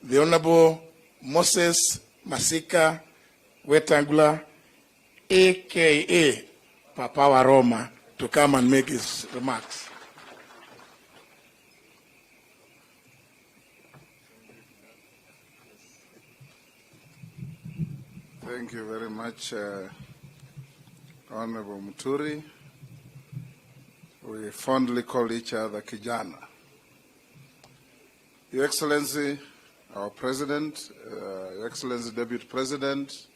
the Honorable Moses Masika Wetangula, a.k.a. Papa Roma, to come and make his remarks. Thank you very much, Honorable Muturi. We fondly call each other Kijana. Your Excellency, our President, Your Excellency Deputy President,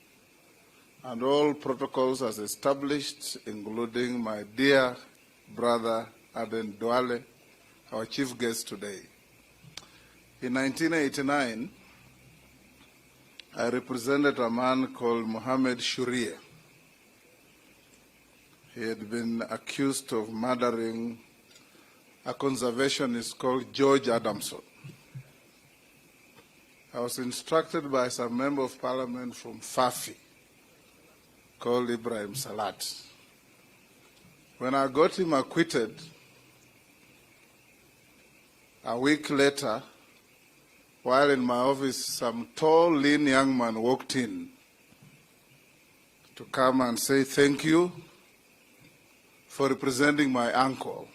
and all protocols as established, including my dear brother Aden Duale, our chief guest today. In 1989, I represented a man called Mohammed Shuriye. He had been accused of murdering a conservationist called George Adamson. I was instructed by some member of parliament from Fafi called Ibrahim Salat. When I got him acquitted, a week later, while in my office, some tall, lean young man walked in to come and say thank you for representing my uncle.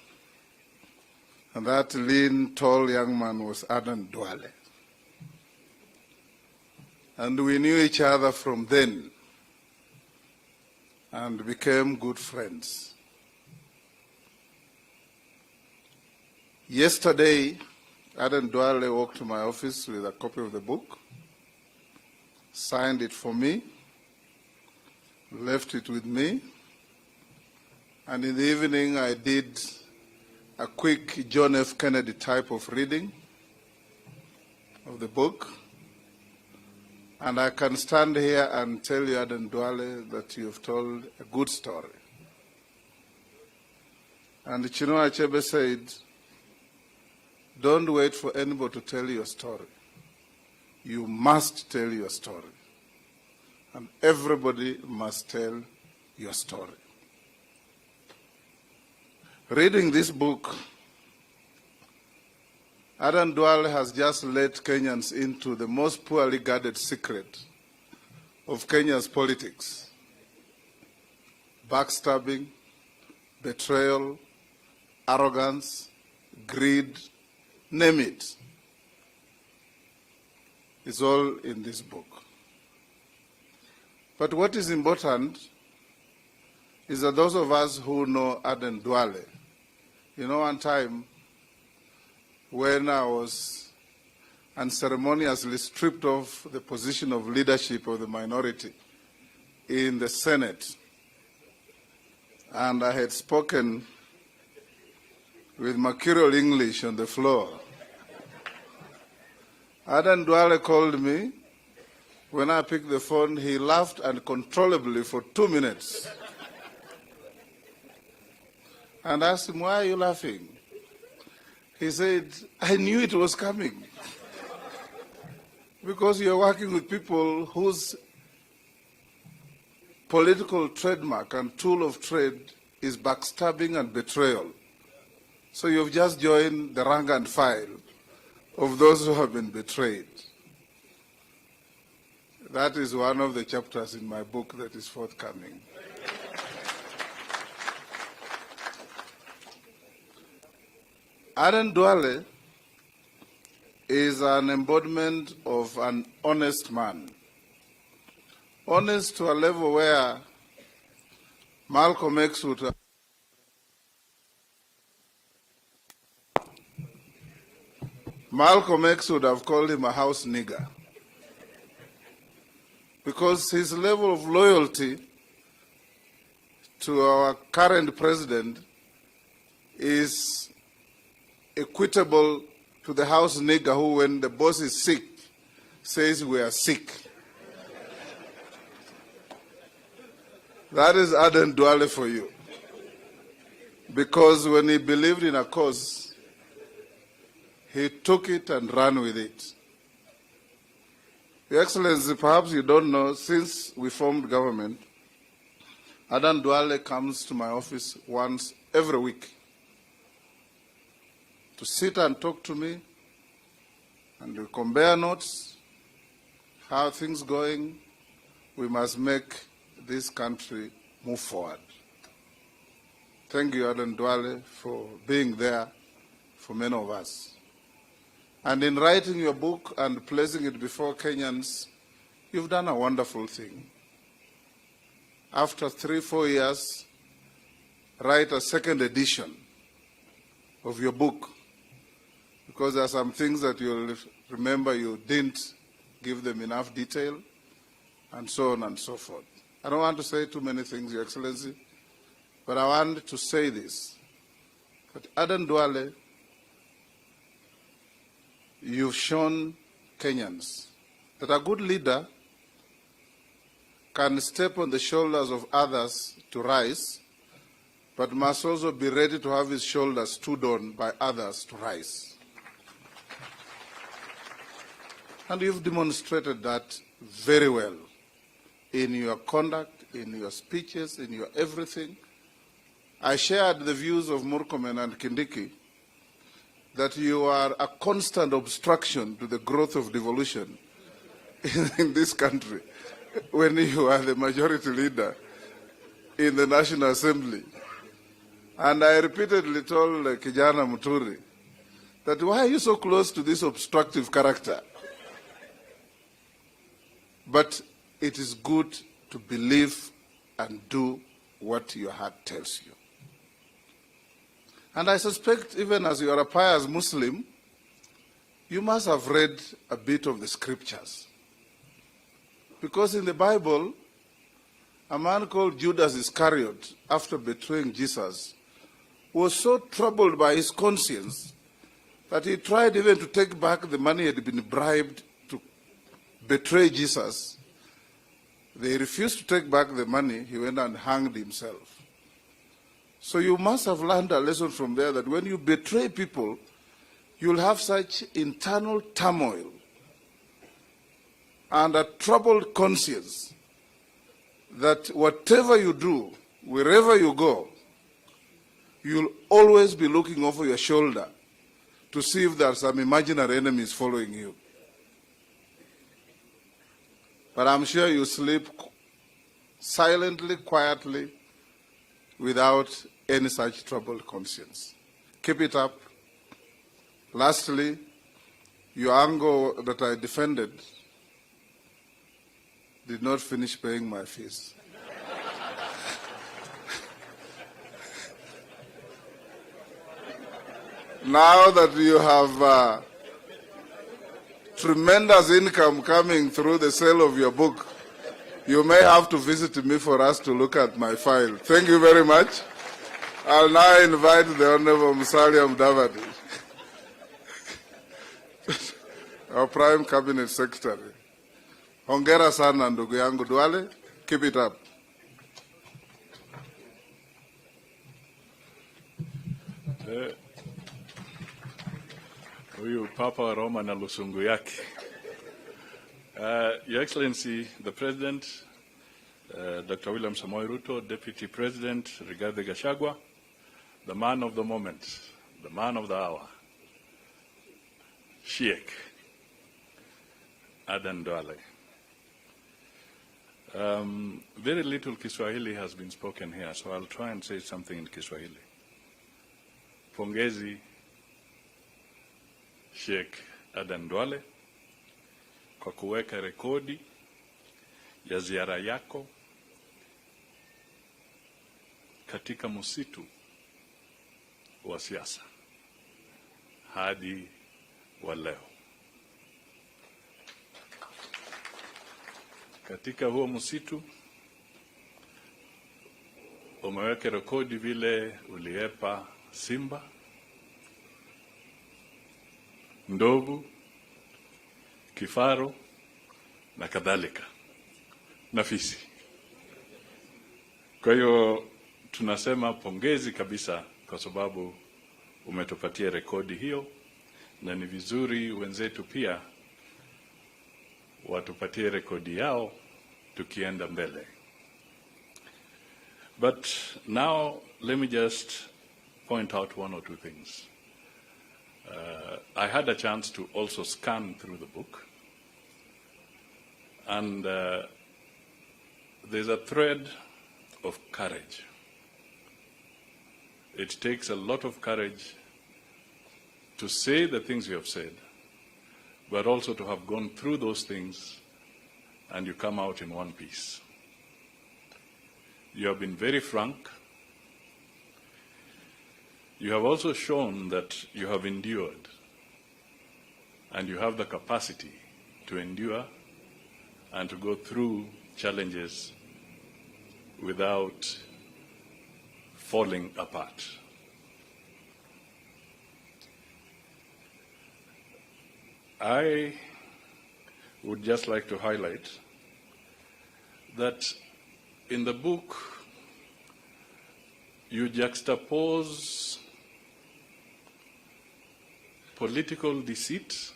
And that lean, tall young man was Adan Duale. And we knew each other from then and became good friends. Yesterday, Adan Duale walked to my office with a copy of the book, signed it for me, left it with me, and in the evening I did a quick John F. Kennedy type of reading of the book. And I can stand here and tell you, Adan Duale, that you have told a good story. And Chinua Achebe said, don't wait for anybody to tell your story. You must tell your story. And everybody must tell your story. Reading this book, Adan Duale has just led Kenyans into the most poorly guarded secret of Kenya's politics. Backstabbing, betrayal, arrogance, greed, name it. It's all in this book. But what is important is that those of us who know Adan Duale, you know, one time when I was unceremoniously stripped of the position of leadership of the minority in the Senate, and I had spoken with mercurial English on the floor, Adan Duale called me. When I picked the phone, he laughed uncontrollably for 2 minutes. And I asked him, why are you laughing? He said, I knew it was coming. Because you're working with people whose political trademark and tool of trade is backstabbing and betrayal. So you've just joined the rank and file of those who have been betrayed. That is one of the chapters in my book that is forthcoming. Adan Duale is an embodiment of an honest man. Honest to a level where Malcolm X would have called him a house nigger. Because his level of loyalty to our current president is equitable to the house nigger who, when the boss is sick, says we are sick. That is Adan Duale for you. Because when he believed in a cause, he took it and ran with it. Your Excellency, perhaps you don't know, since we formed government, Adan Duale comes to my office once every week to sit and talk to me, and we compare notes, how things going. We must make this country move forward. Thank you, Adan Duale, for being there for many of us. And in writing your book and placing it before Kenyans, you've done a wonderful thing. After 3-4 years, write a second edition of your book, because there are some things that you'll remember you didn't give them enough detail, and so on and so forth. I don't want to say too many things, Your Excellency, but I want to say this. But Adan Duale, you've shown Kenyans that a good leader can step on the shoulders of others to rise but must also be ready to have his shoulders stood on by others to rise. And you've demonstrated that very well in your conduct, in your speeches, in your everything. I shared the views of Murkomen and Kindiki that you are a constant obstruction to the growth of devolution in this country when you are the majority leader in the National Assembly. And I repeatedly told Kijana Muturi that why are you so close to this obstructive character? But it is good to believe and do what your heart tells you. And I suspect even as you are a pious Muslim, you must have read a bit of the scriptures. Because in the Bible, a man called Judas Iscariot, after betraying Jesus, was so troubled by his conscience that he tried even to take back the money he had been bribed to betray Jesus. They refused to take back the money. He went and hanged himself. So you must have learned a lesson from there that when you betray people, you'll have such internal turmoil and a troubled conscience that whatever you do, wherever you go, you'll always be looking over your shoulder to see if there are some imaginary enemies following you. But I'm sure you sleep silently, quietly, without any such troubled conscience. Keep it up. Lastly, your angle that I defended did not finish paying my fees. Now that you have tremendous income coming through the sale of your book, you may have to visit me for us to look at my file. Thank you very much. I'll now invite the Honorable Musalia Mudavadi, our Prime Cabinet Secretary. Hongera sana ndugu yangu Duale. Keep it up. Huyu Papa wa Roma na lusungu yake. Your Excellency, the President, Dr. William Samoei Ruto, Deputy President Rigathi Gachagua, the man of the moment, the man of the hour, Sheikh Aden Duale. Very little Kiswahili has been spoken here, so I'll try and say something in Kiswahili. Pongezi, Sheikh Aden Duale, kwa kuweka rekodi ya ziara yako katika msitu wa siasa hadi wa leo. Katika huo msitu umeweka rekodi vile uliepa simba, ndovu, kifaru na kadhalika na fisi. Kwa hiyo tunasema pongezi kabisa kwa sababu umetupatia rekodi hiyo, na ni vizuri wenzetu pia watupatie rekodi yao tukienda mbele. But now let me just point out one or two things. I had a chance to also scan through the book, and there's a thread of courage. It takes a lot of courage to say the things you have said, but also to have gone through those things and you come out in one piece. You have been very frank. You have also shown that you have endured and you have the capacity to endure and to go through challenges without falling apart. I would just like to highlight that in the book you juxtapose political deceit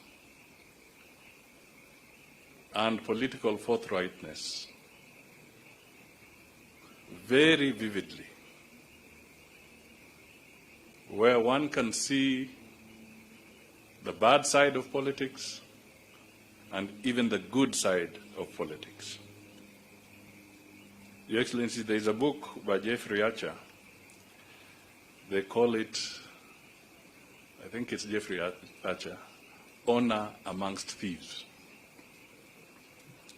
and political forthrightness very vividly, where one can see the bad side of politics and even the good side of politics. Your Excellency, there is a book by Jeffrey Archer. They call it, I think it's Jeffrey Archer, Honor Amongst Thieves.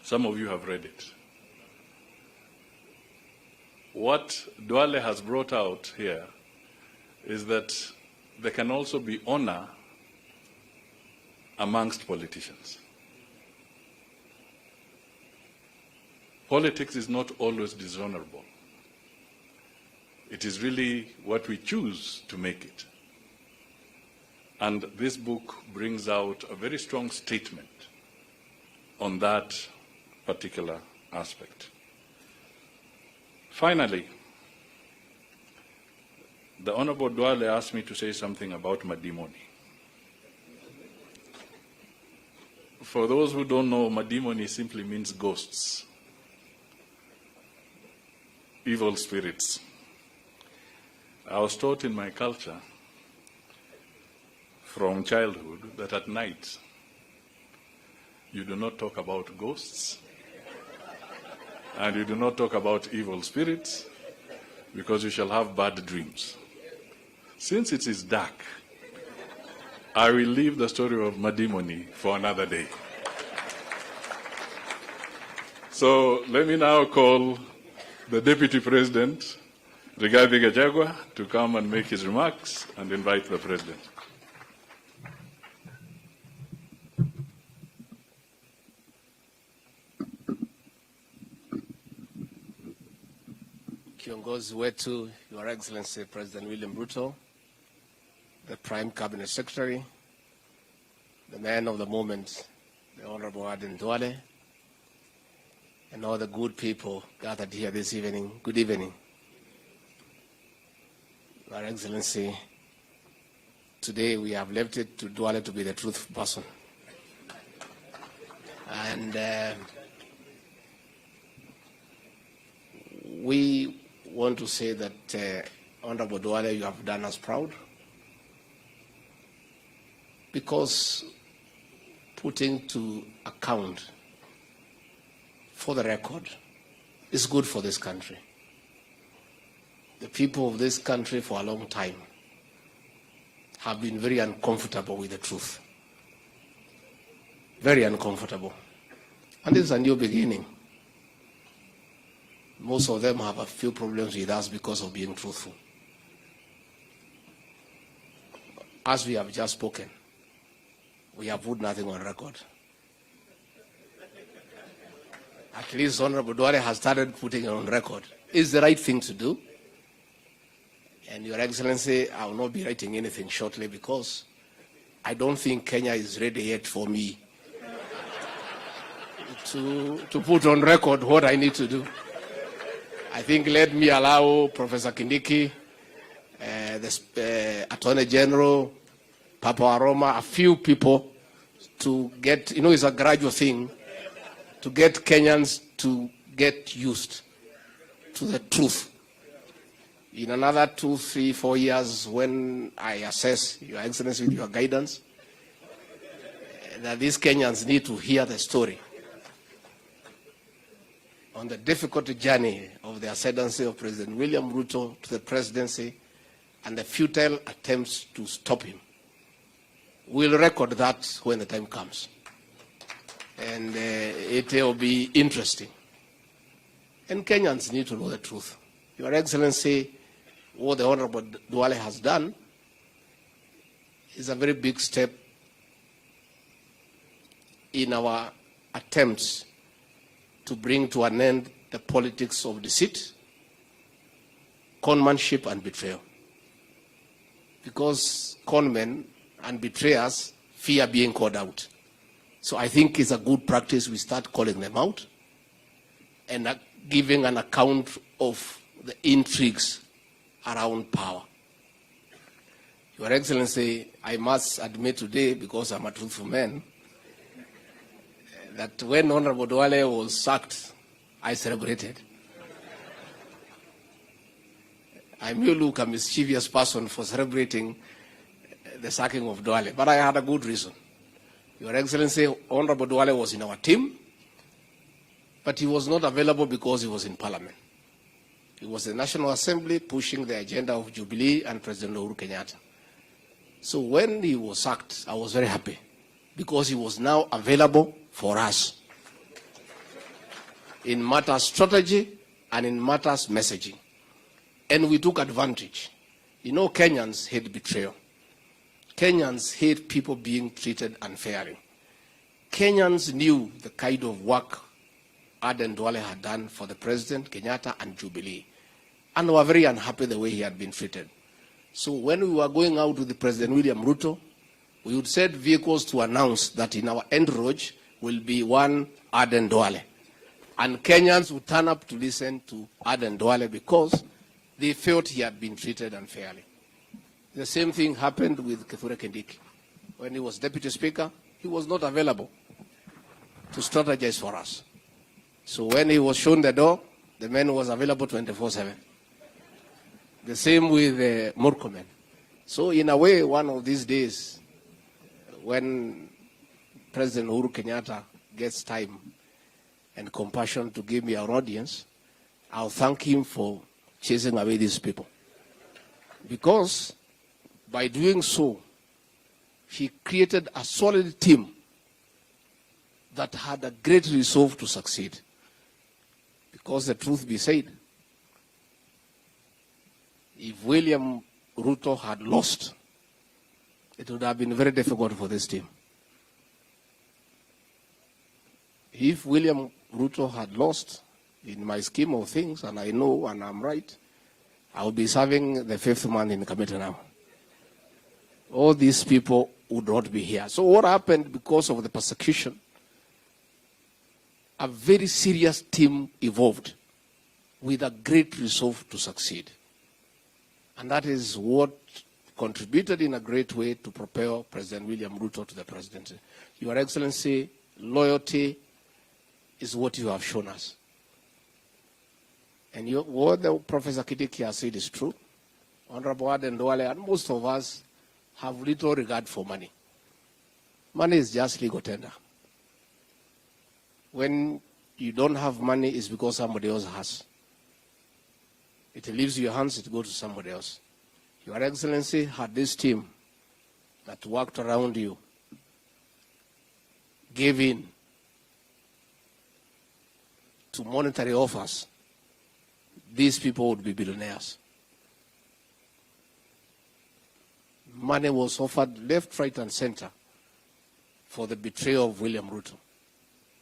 Some of you have read it. What Duale has brought out here is that there can also be honor amongst politicians. Politics is not always dishonorable. It is really what we choose to make it. And this book brings out a very strong statement on that particular aspect. Finally, the Honorable Duale asked me to say something about Madimoni. For those who don't know, Madimoni simply means ghosts, evil spirits. I was taught in my culture from childhood that at night you do not talk about ghosts and you do not talk about evil spirits because you shall have bad dreams. Since it is dark, I will leave the story of Madimoni for another day. So let me now call the Deputy President, Rigathi Gachagua, to come and make his remarks and invite the President. Kiongozi wetu, Your Excellency President William Ruto, the Prime Cabinet Secretary, the man of the moment, the Honorable Aden Duale, and all the good people gathered here this evening. Good evening. Your Excellency, today we have left it to Duale to be the truthful person. And we want to say that, Honorable Duale, you have done us proud, because putting to account for the record is good for this country. The people of this country for a long time have been very uncomfortable with the truth. Very uncomfortable. And this is a new beginning. Most of them have a few problems with us because of being truthful. As we have just spoken, we have put nothing on record. At least Honorable Duale has started putting it on record. It's the right thing to do. And Your Excellency, I will not be writing anything shortly because I don't think Kenya is ready yet for me to put on record what I need to do. I think let me allow Professor Kindiki, the Attorney General, Papa Aroma, a few people to get, it's a gradual thing, to get Kenyans to get used to the truth. In another 2, 3, 4 years, when I assess, Your Excellency, with your guidance, that these Kenyans need to hear the story on the difficult journey of the ascendancy of President William Ruto to the presidency and the futile attempts to stop him. We'll record that when the time comes. And it will be interesting. And Kenyans need to know the truth. Your Excellency, what the Honorable Duale has done is a very big step in our attempts to bring to an end the politics of deceit, conmanship, and betrayal. Because conmen and betrayers fear being called out. So I think it's a good practice we start calling them out and giving an account of the intrigues around power. Your Excellency, I must admit today, because I'm a truthful man, that when Honorable Duale was sacked, I celebrated. I may look a mischievous person for celebrating the sacking of Duale, but I had a good reason. Your Excellency, Honorable Duale was in our team, but he was not available because he was in Parliament. He was in the National Assembly pushing the agenda of Jubilee and President Uhuru Kenyatta. So when he was sacked, I was very happy because he was now available for us in matters strategy and in matters messaging. And we took advantage. You know, Kenyans hate betrayal. Kenyans hate people being treated unfairly. Kenyans knew the kind of work Aden Duale had done for the President, Kenyatta, and Jubilee, and were very unhappy the way he had been treated. So when we were going out with the President William Ruto, we would send vehicles to announce that in our entourage will be one Aden Duale. And Kenyans would turn up to listen to Aden Duale because they felt he had been treated unfairly. The same thing happened with Kithure Kindiki. When he was Deputy Speaker, he was not available to strategize for us. So when he was shown the door, the man was available 24/7. The same with Murkomen. So in a way, one of these days, when President Uhuru Kenyatta gets time and compassion to give me an audience, I'll thank him for chasing away these people. Because by doing so, he created a solid team that had a great resolve to succeed. Because the truth be said, if William Ruto had lost, it would have been very difficult for this team. If William Ruto had lost, in my scheme of things, and I know and I'm right, I would be serving the fifth man in the committee now. All these people would not be here. So what happened because of the persecution? A very serious team evolved with a great resolve to succeed. And that is what contributed in a great way to propel President William Ruto to the presidency. Your Excellency, loyalty is what you have shown us. And what the Professor Kindiki has said is true. Honorable Aden Duale and most of us have little regard for money. Money is just legal tender. When you don't have money, it's because somebody else has. It leaves your hands, it goes to somebody else. Your Excellency had this team that worked around you, gave in to monetary offers. These people would be billionaires. Money was offered left, right, and center for the betrayal of William Ruto.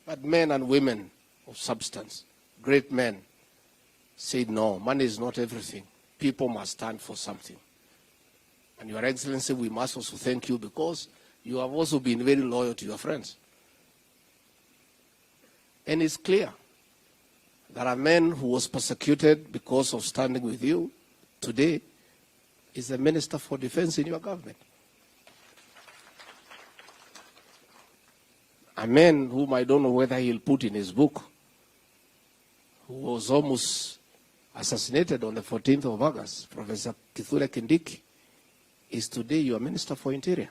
But men and women of substance, great men, said no, money is not everything. People must stand for something. And Your Excellency, we must also thank you because you have also been very loyal to your friends. And it's clear that a man who was persecuted because of standing with you today is the Minister for Defense in your government. A man whom I don't know whether he'll put in his book, who was almost assassinated on the 14th of August, Professor Kithure Kindiki, is today your Minister for Interior.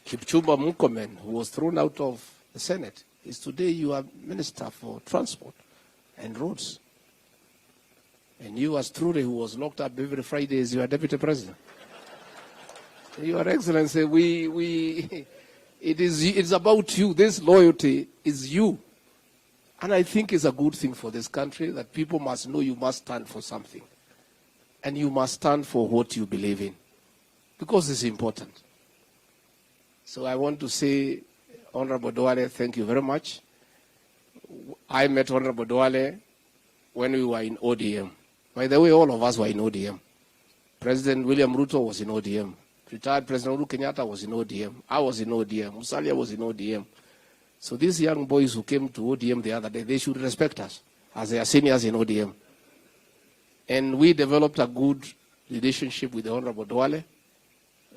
Kipchumba Murkomen, who was thrown out of the Senate, is today your Minister for Transport and Roads. And you, as Trude, who was locked up every Friday, is your Deputy President. Your Excellency, it's about you. This loyalty is you. And I think it's a good thing for this country that people must know you must stand for something. And you must stand for what you believe in. Because it's important. So I want to say, Honorable Duale, thank you very much. I met Honorable Duale when we were in ODM. By the way, all of us were in ODM. President William Ruto was in ODM. Retired President Uhuru Kenyatta was in ODM. I was in ODM. Musalia was in ODM. So these young boys who came to ODM the other day, they should respect us as they are seniors in ODM. And we developed a good relationship with the Honorable Duale.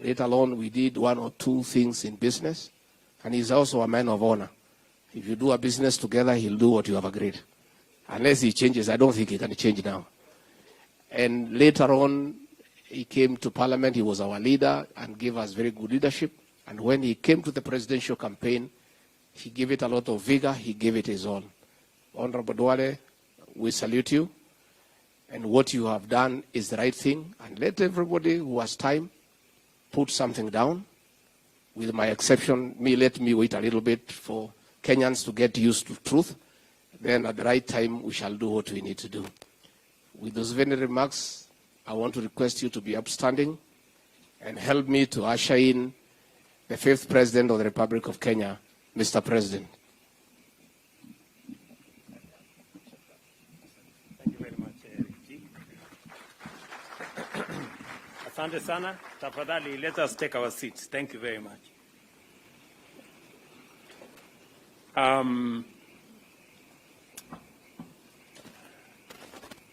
Later on, we did one or two things in business. And he's also a man of honor. If you do a business together, he'll do what you have agreed. Unless he changes, I don't think he can change now. And later on, he came to Parliament. He was our leader and gave us very good leadership. And when he came to the presidential campaign, he gave it a lot of vigor. He gave it his all. Honorable Duale, we salute you. And what you have done is the right thing. And let everybody who has time put something down. With my exception, let me wait a little bit for Kenyans to get used to truth. Then at the right time, we shall do what we need to do. With those very remarks, I want to request you to be upstanding and help me to usher in the 5th President of the Republic of Kenya, Mr. President. Thank you very much, Ricky. Asante sana. Tafadhali, let us take our seats. Thank you very much.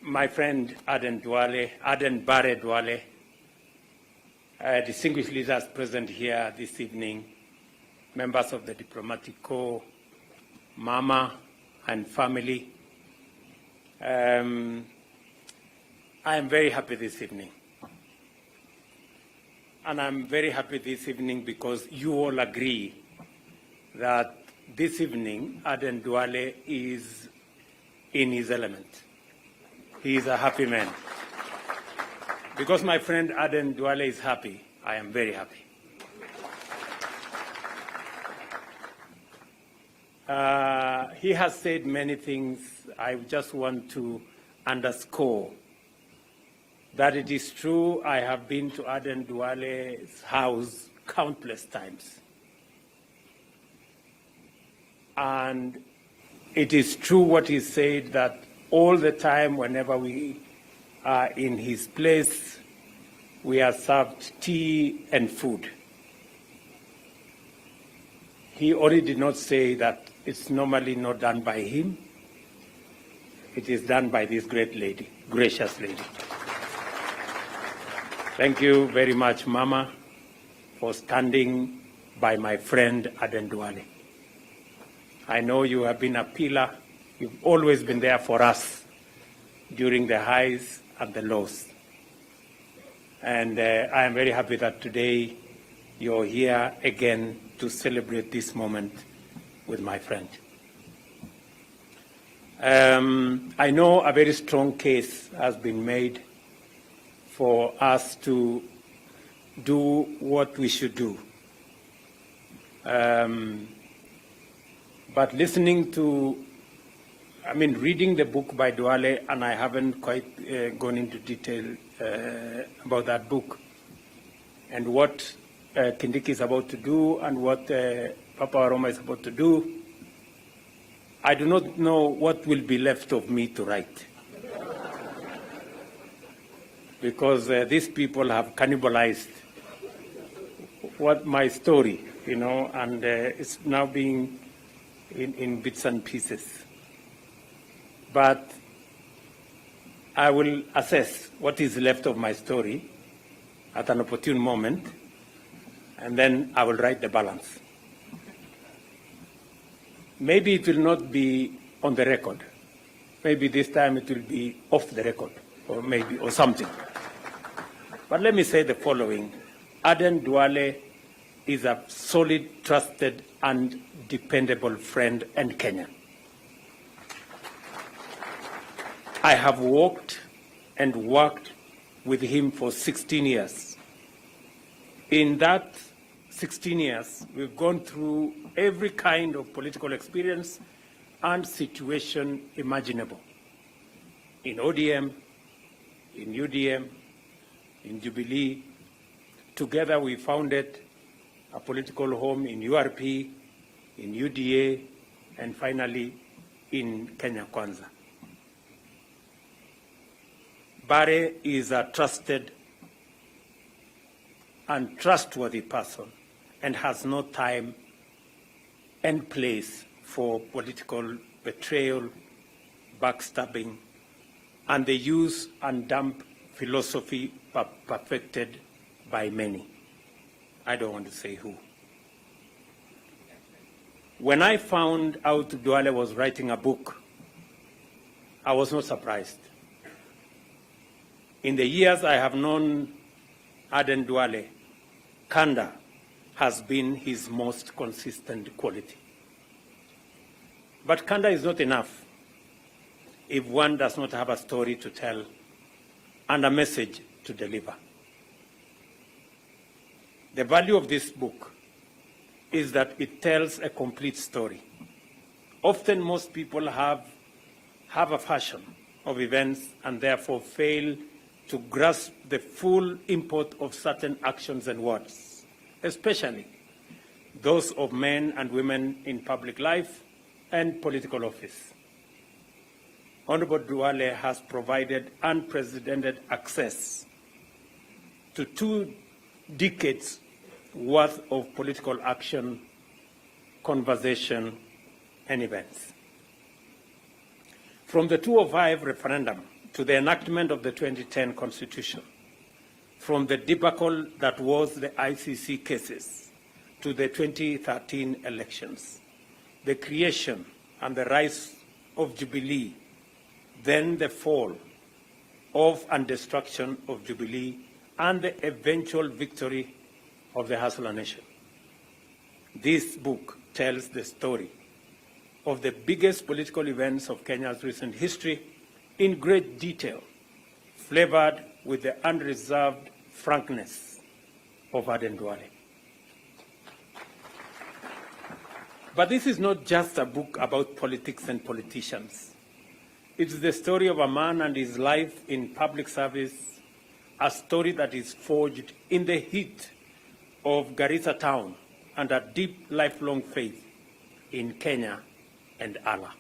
My friend Aden Bare Duale, distinguished leaders present here this evening, members of the Diplomatic Corps, Mama and family, I am very happy this evening. And I'm very happy this evening because you all agree that this evening Aden Duale is in his element. He is a happy man. Because my friend Aden Duale is happy, I am very happy. He has said many things. I just want to underscore that it is true I have been to Aden Duale's house countless times. And it is true what he said, that all the time, whenever we are in his place, we are served tea and food. He already did not say that it's normally not done by him. It is done by this great lady, gracious lady. Thank you very much, Mama, for standing by my friend Aden Duale. I know you have been a pillar. You've always been there for us during the highs and the lows. And I am very happy that today you're here again to celebrate this moment with my friend. I know a very strong case has been made for us to do what we should do. But listening to, reading the book by Duale, and I haven't quite gone into detail about that book and what Kindiki is about to do and what Papa Aroma is about to do, I do not know what will be left of me to write. Because these people have cannibalized what my story, and it's now being in bits and pieces. But I will assess what is left of my story at an opportune moment, and then I will write the balance. Maybe it will not be on the record. Maybe this time it will be off the record, or something. But let me say the following. Aden Duale is a solid, trusted, and dependable friend and Kenyan. I have walked and worked with him for 16 years. In that 16 years, we've gone through every kind of political experience and situation imaginable. In ODM, in UDM, in Jubilee. Together we founded a political home in URP, in UDA, and finally in Kenya Kwanza. Bare is a trusted and trustworthy person and has no time and place for political betrayal, backstabbing, and the use and dump philosophy perfected by many. I don't want to say who. When I found out Duale was writing a book, I was not surprised. In the years I have known Aden Duale, candor has been his most consistent quality. But candor is not enough if one does not have a story to tell and a message to deliver. The value of this book is that it tells a complete story. Often most people have a version of events and therefore fail to grasp the full import of certain actions and words, especially those of men and women in public life and political office. Honorable Duale has provided unprecedented access to 2 decades worth of political action, conversation, and events. From the 2005 referendum to the enactment of the 2010 Constitution, from the debacle that was the ICC cases to the 2013 elections, the creation and the rise of Jubilee, then the fall of and destruction of Jubilee, and the eventual victory of the Hassler Nation. This book tells the story of the biggest political events of Kenya's recent history in great detail, flavored with the unreserved frankness of Aden Duale. But this is not just a book about politics and politicians. It's the story of a man and his life in public service, a story that is forged in the heat of Garissa town and a deep lifelong faith in Kenya and Allah.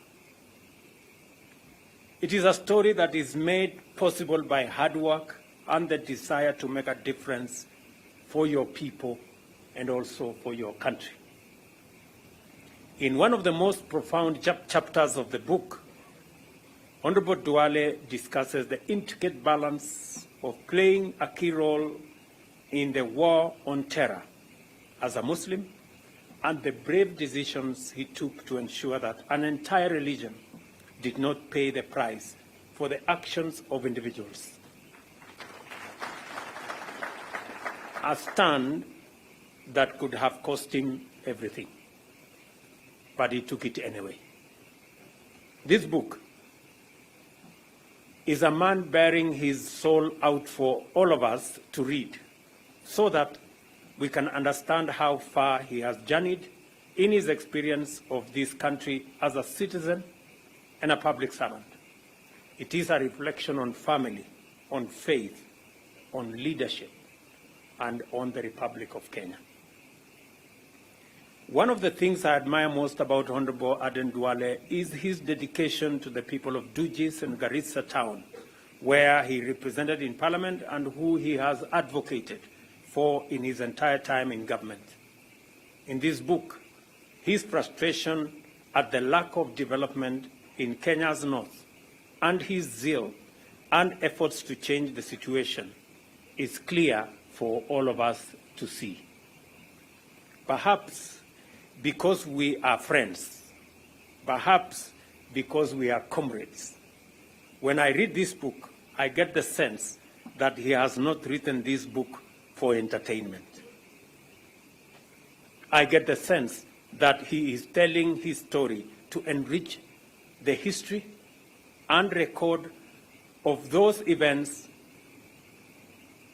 It is a story that is made possible by hard work and the desire to make a difference for your people and also for your country. In one of the most profound chapters of the book, Honorable Duale discusses the intricate balance of playing a key role in the war on terror as a Muslim and the brave decisions he took to ensure that an entire religion did not pay the price for the actions of individuals. A stand that could have cost him everything, but he took it anyway. This book is a man bearing his soul out for all of us to read, so that we can understand how far he has journeyed in his experience of this country as a citizen and a public servant. It is a reflection on family, on faith, on leadership, and on the Republic of Kenya. One of the things I admire most about Honorable Aden Duale is his dedication to the people of Dugis and Garissa town, where he represented in Parliament and who he has advocated for in his entire time in government. In this book, his frustration at the lack of development in Kenya's north and his zeal and efforts to change the situation is clear for all of us to see. Perhaps because we are friends, perhaps because we are comrades. When I read this book, I get the sense that he has not written this book for entertainment. I get the sense that he is telling his story to enrich the history and record of those events.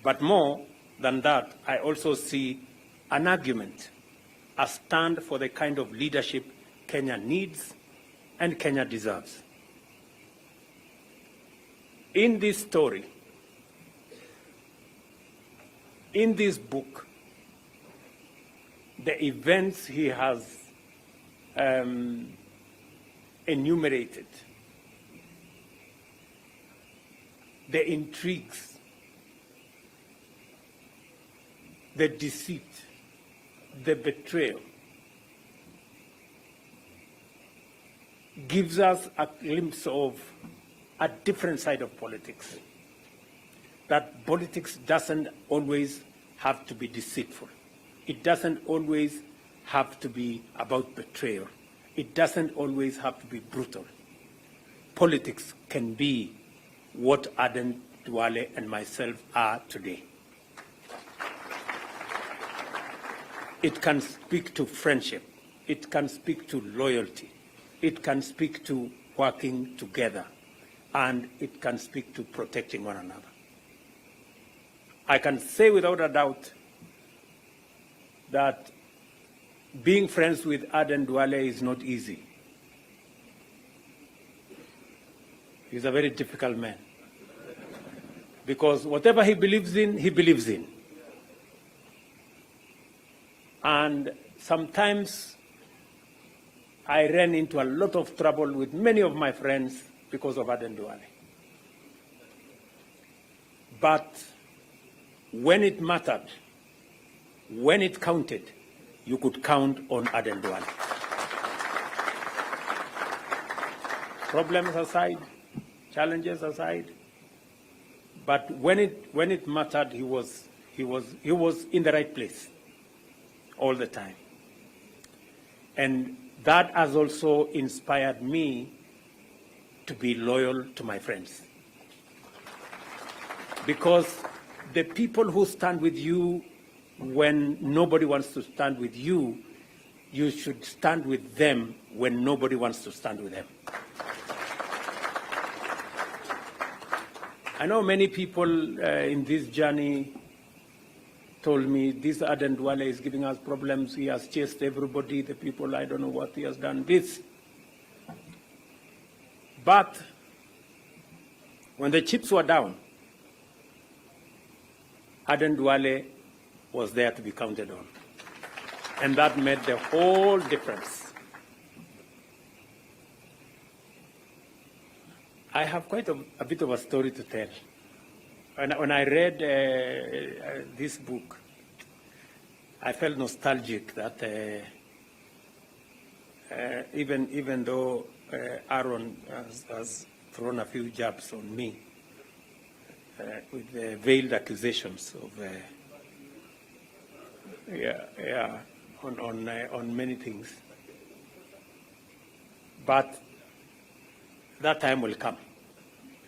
But more than that, I also see an argument, a stand for the kind of leadership Kenya needs and Kenya deserves. In this story, in this book, the events he has enumerated, the intrigues, the deceit, the betrayal, gives us a glimpse of a different side of politics. That politics doesn't always have to be deceitful. It doesn't always have to be about betrayal. It doesn't always have to be brutal. Politics can be what Aden Duale and myself are today. It can speak to friendship. It can speak to loyalty. It can speak to working together. And it can speak to protecting one another. I can say without a doubt that being friends with Aden Duale is not easy. He's a very difficult man. Because whatever he believes in, he believes in. And sometimes I ran into a lot of trouble with many of my friends because of Aden Duale. But when it mattered, when it counted, you could count on Aden Duale. Problems aside, challenges aside, but when it mattered, he was in the right place all the time. And that has also inspired me to be loyal to my friends. Because the people who stand with you when nobody wants to stand with you, you should stand with them when nobody wants to stand with them. I know many people in this journey told me, this Aden Duale is giving us problems. He has chased everybody, the people, I don't know what he has done, this. But when the chips were down, Aden Duale was there to be counted on. And that made the whole difference. I have quite a bit of a story to tell. When I read this book, I felt nostalgic that even though Aaron has thrown a few jabs on me with veiled accusations of on many things, but that time will come,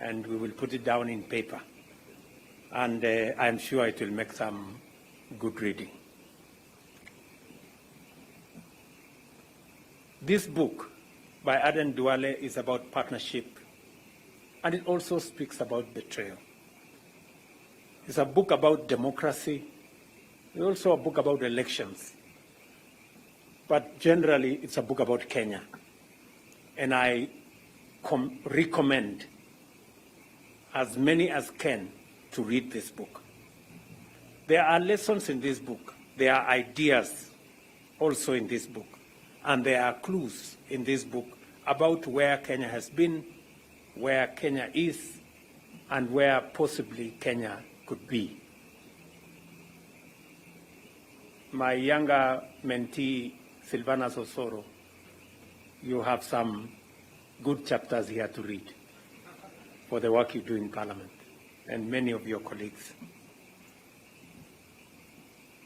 and we will put it down in paper. And I'm sure it will make some good reading. This book by Aden Duale is about partnership, and it also speaks about betrayal. It's a book about democracy. It's also a book about elections. But generally, it's a book about Kenya. And I recommend as many as can to read this book. There are lessons in this book. There are ideas also in this book. And there are clues in this book about where Kenya has been, where Kenya is, and where possibly Kenya could be. My younger mentee, Silvana Sosoro, you have some good chapters here to read for the work you do in Parliament, and many of your colleagues.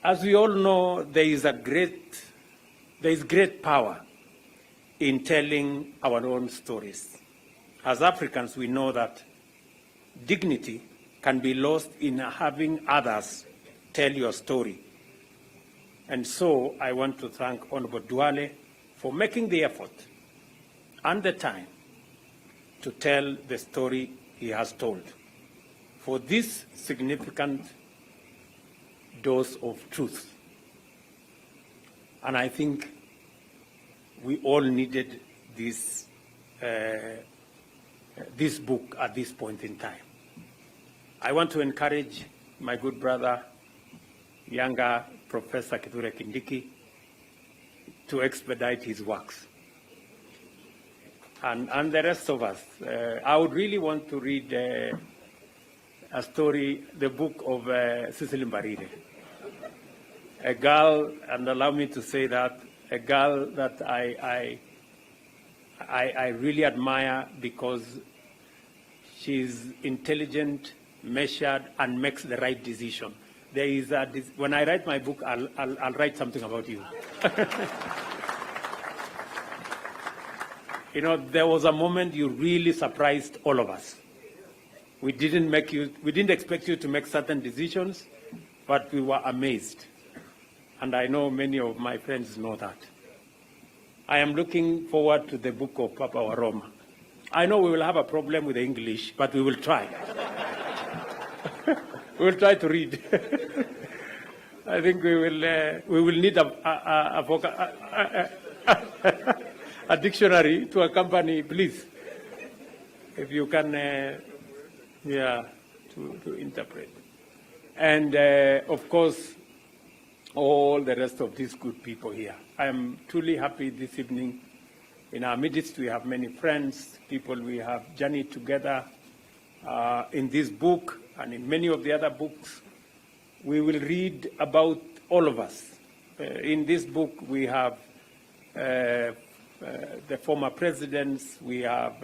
As we all know, there is great power in telling our own stories. As Africans, we know that dignity can be lost in having others tell your story. And so I want to thank Honorable Duale for making the effort and the time to tell the story he has told, for this significant dose of truth. And I think we all needed this, this book at this point in time. I want to encourage my good brother, younger Professor Kithure Kindiki, to expedite his works. And the rest of us. I would really want to read a story, the book of Cecily Mbarire, a girl, and allow me to say that, a girl that I really admire because She's intelligent, measured, and makes the right decision. There is when I write my book, I'll write something about you. You know, there was a moment you really surprised all of us. We didn't expect you to make certain decisions, but we were amazed. And I know many of my friends know that. I am looking forward to the book of Papa Waroma. I know we will have a problem with the English, but we will try. We will try to read. I think we will need a dictionary to accompany, please, if you can, to interpret. And of course, all the rest of these good people here. I am truly happy this evening. In our midst, we have many friends, people we have journeyed together in this book and in many of the other books. We will read about all of us. In this book, we have the former presidents, we have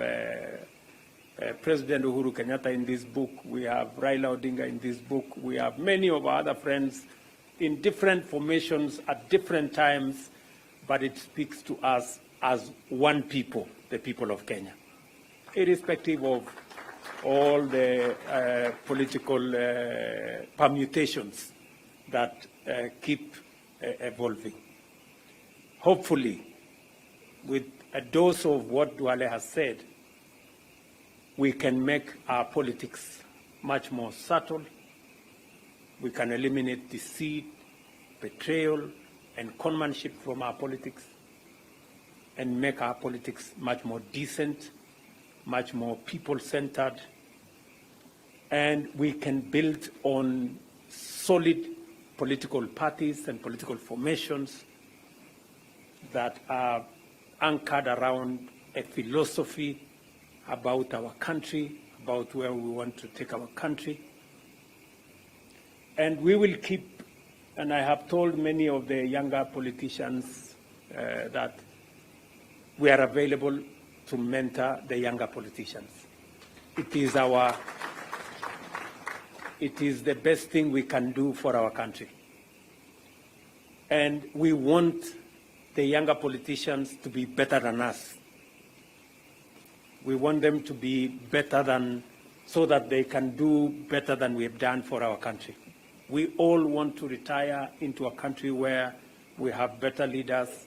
President Uhuru Kenyatta in this book, we have Raila Odinga in this book, we have many of our other friends in different formations at different times, but it speaks to us as one people, the people of Kenya, irrespective of all the political permutations that keep evolving. Hopefully, with a dose of what Duale has said, we can make our politics much more subtle. We can eliminate deceit, betrayal, and conmanship from our politics and make our politics much more decent, much more people-centered, and we can build on solid political parties and political formations that are anchored around a philosophy about our country, about where we want to take our country. And we will keep, and I have told many of the younger politicians that we are available to mentor the younger politicians. It is the best thing we can do for our country. And we want the younger politicians to be better than us. We want them to be better than, so that they can do better than we have done for our country. We all want to retire into a country where we have better leaders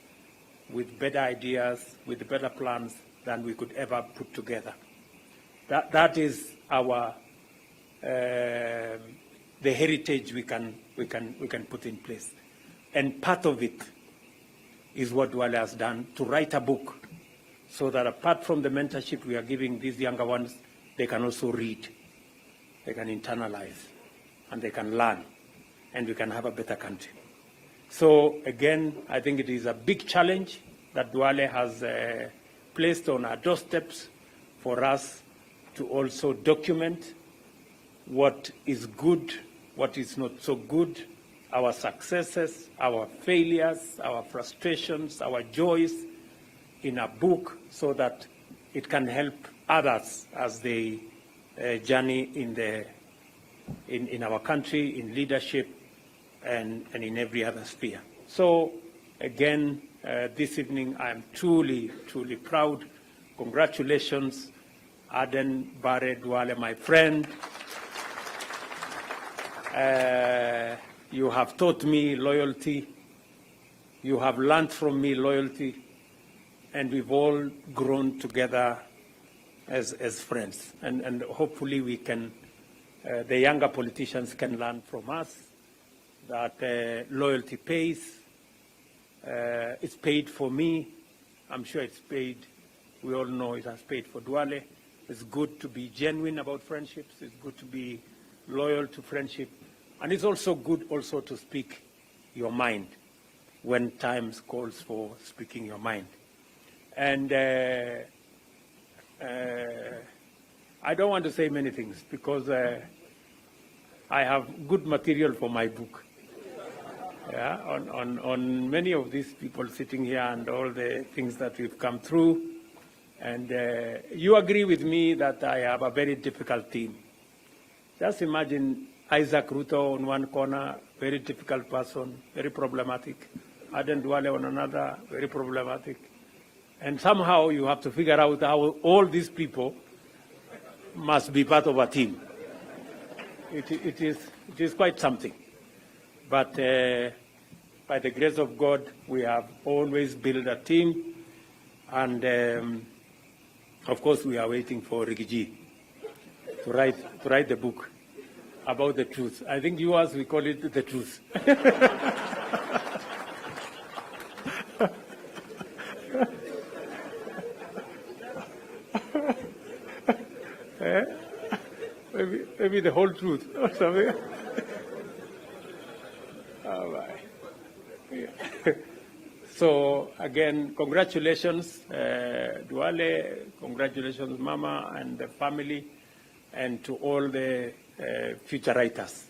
with better ideas, with better plans than we could ever put together. That is our the heritage we can put in place, and part of it is what Duale has done, to write a book, so that apart from the mentorship we are giving these younger ones, they can also read, they can internalize, and they can learn, and we can have a better country. So again, I think it is a big challenge that Duale has placed on our doorsteps for us to also document what is good, what is not so good, our successes, our failures, our frustrations, our joys in a book, so that it can help others as they journey in our country, in leadership, and in every other sphere. So again, this evening, I'm truly, truly proud. Congratulations, Aden Bare Duale, my friend. You have taught me loyalty. You have learned from me loyalty. And we've all grown together as friends. And hopefully we can, the younger politicians can learn from us that loyalty pays. It's paid for me. I'm sure it's paid. We all know it has paid for Duale. It's good to be genuine about friendships. It's good to be loyal to friendship. And it's also good also to speak your mind when times calls for speaking your mind. And I don't want to say many things because I have good material for my book. Yeah, on many of these people sitting here and all the things that we've come through. And you agree with me that I have a very difficult team. Just imagine Isaac Ruto on one corner, very difficult person, very problematic. Aden Duale on another, very problematic. And somehow you have to figure out how all these people must be part of a team. It is quite something. But by the grace of God, we have always built a team. And of course, we are waiting for Rigiji to write the book about the truth. I think yours, we call it the truth. Maybe the whole truth or something. All right. Yeah. So again, congratulations, Duale, congratulations, Mama and the family, and to all the future writers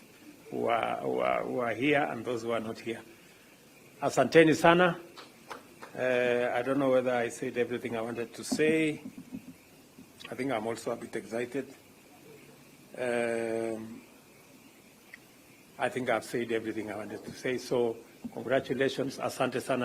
who are here and those who are not here. Asanteni sana. I don't know whether I said everything I wanted to say. I think I'm also a bit excited. I think I've said everything I wanted to say. So congratulations, asante sana.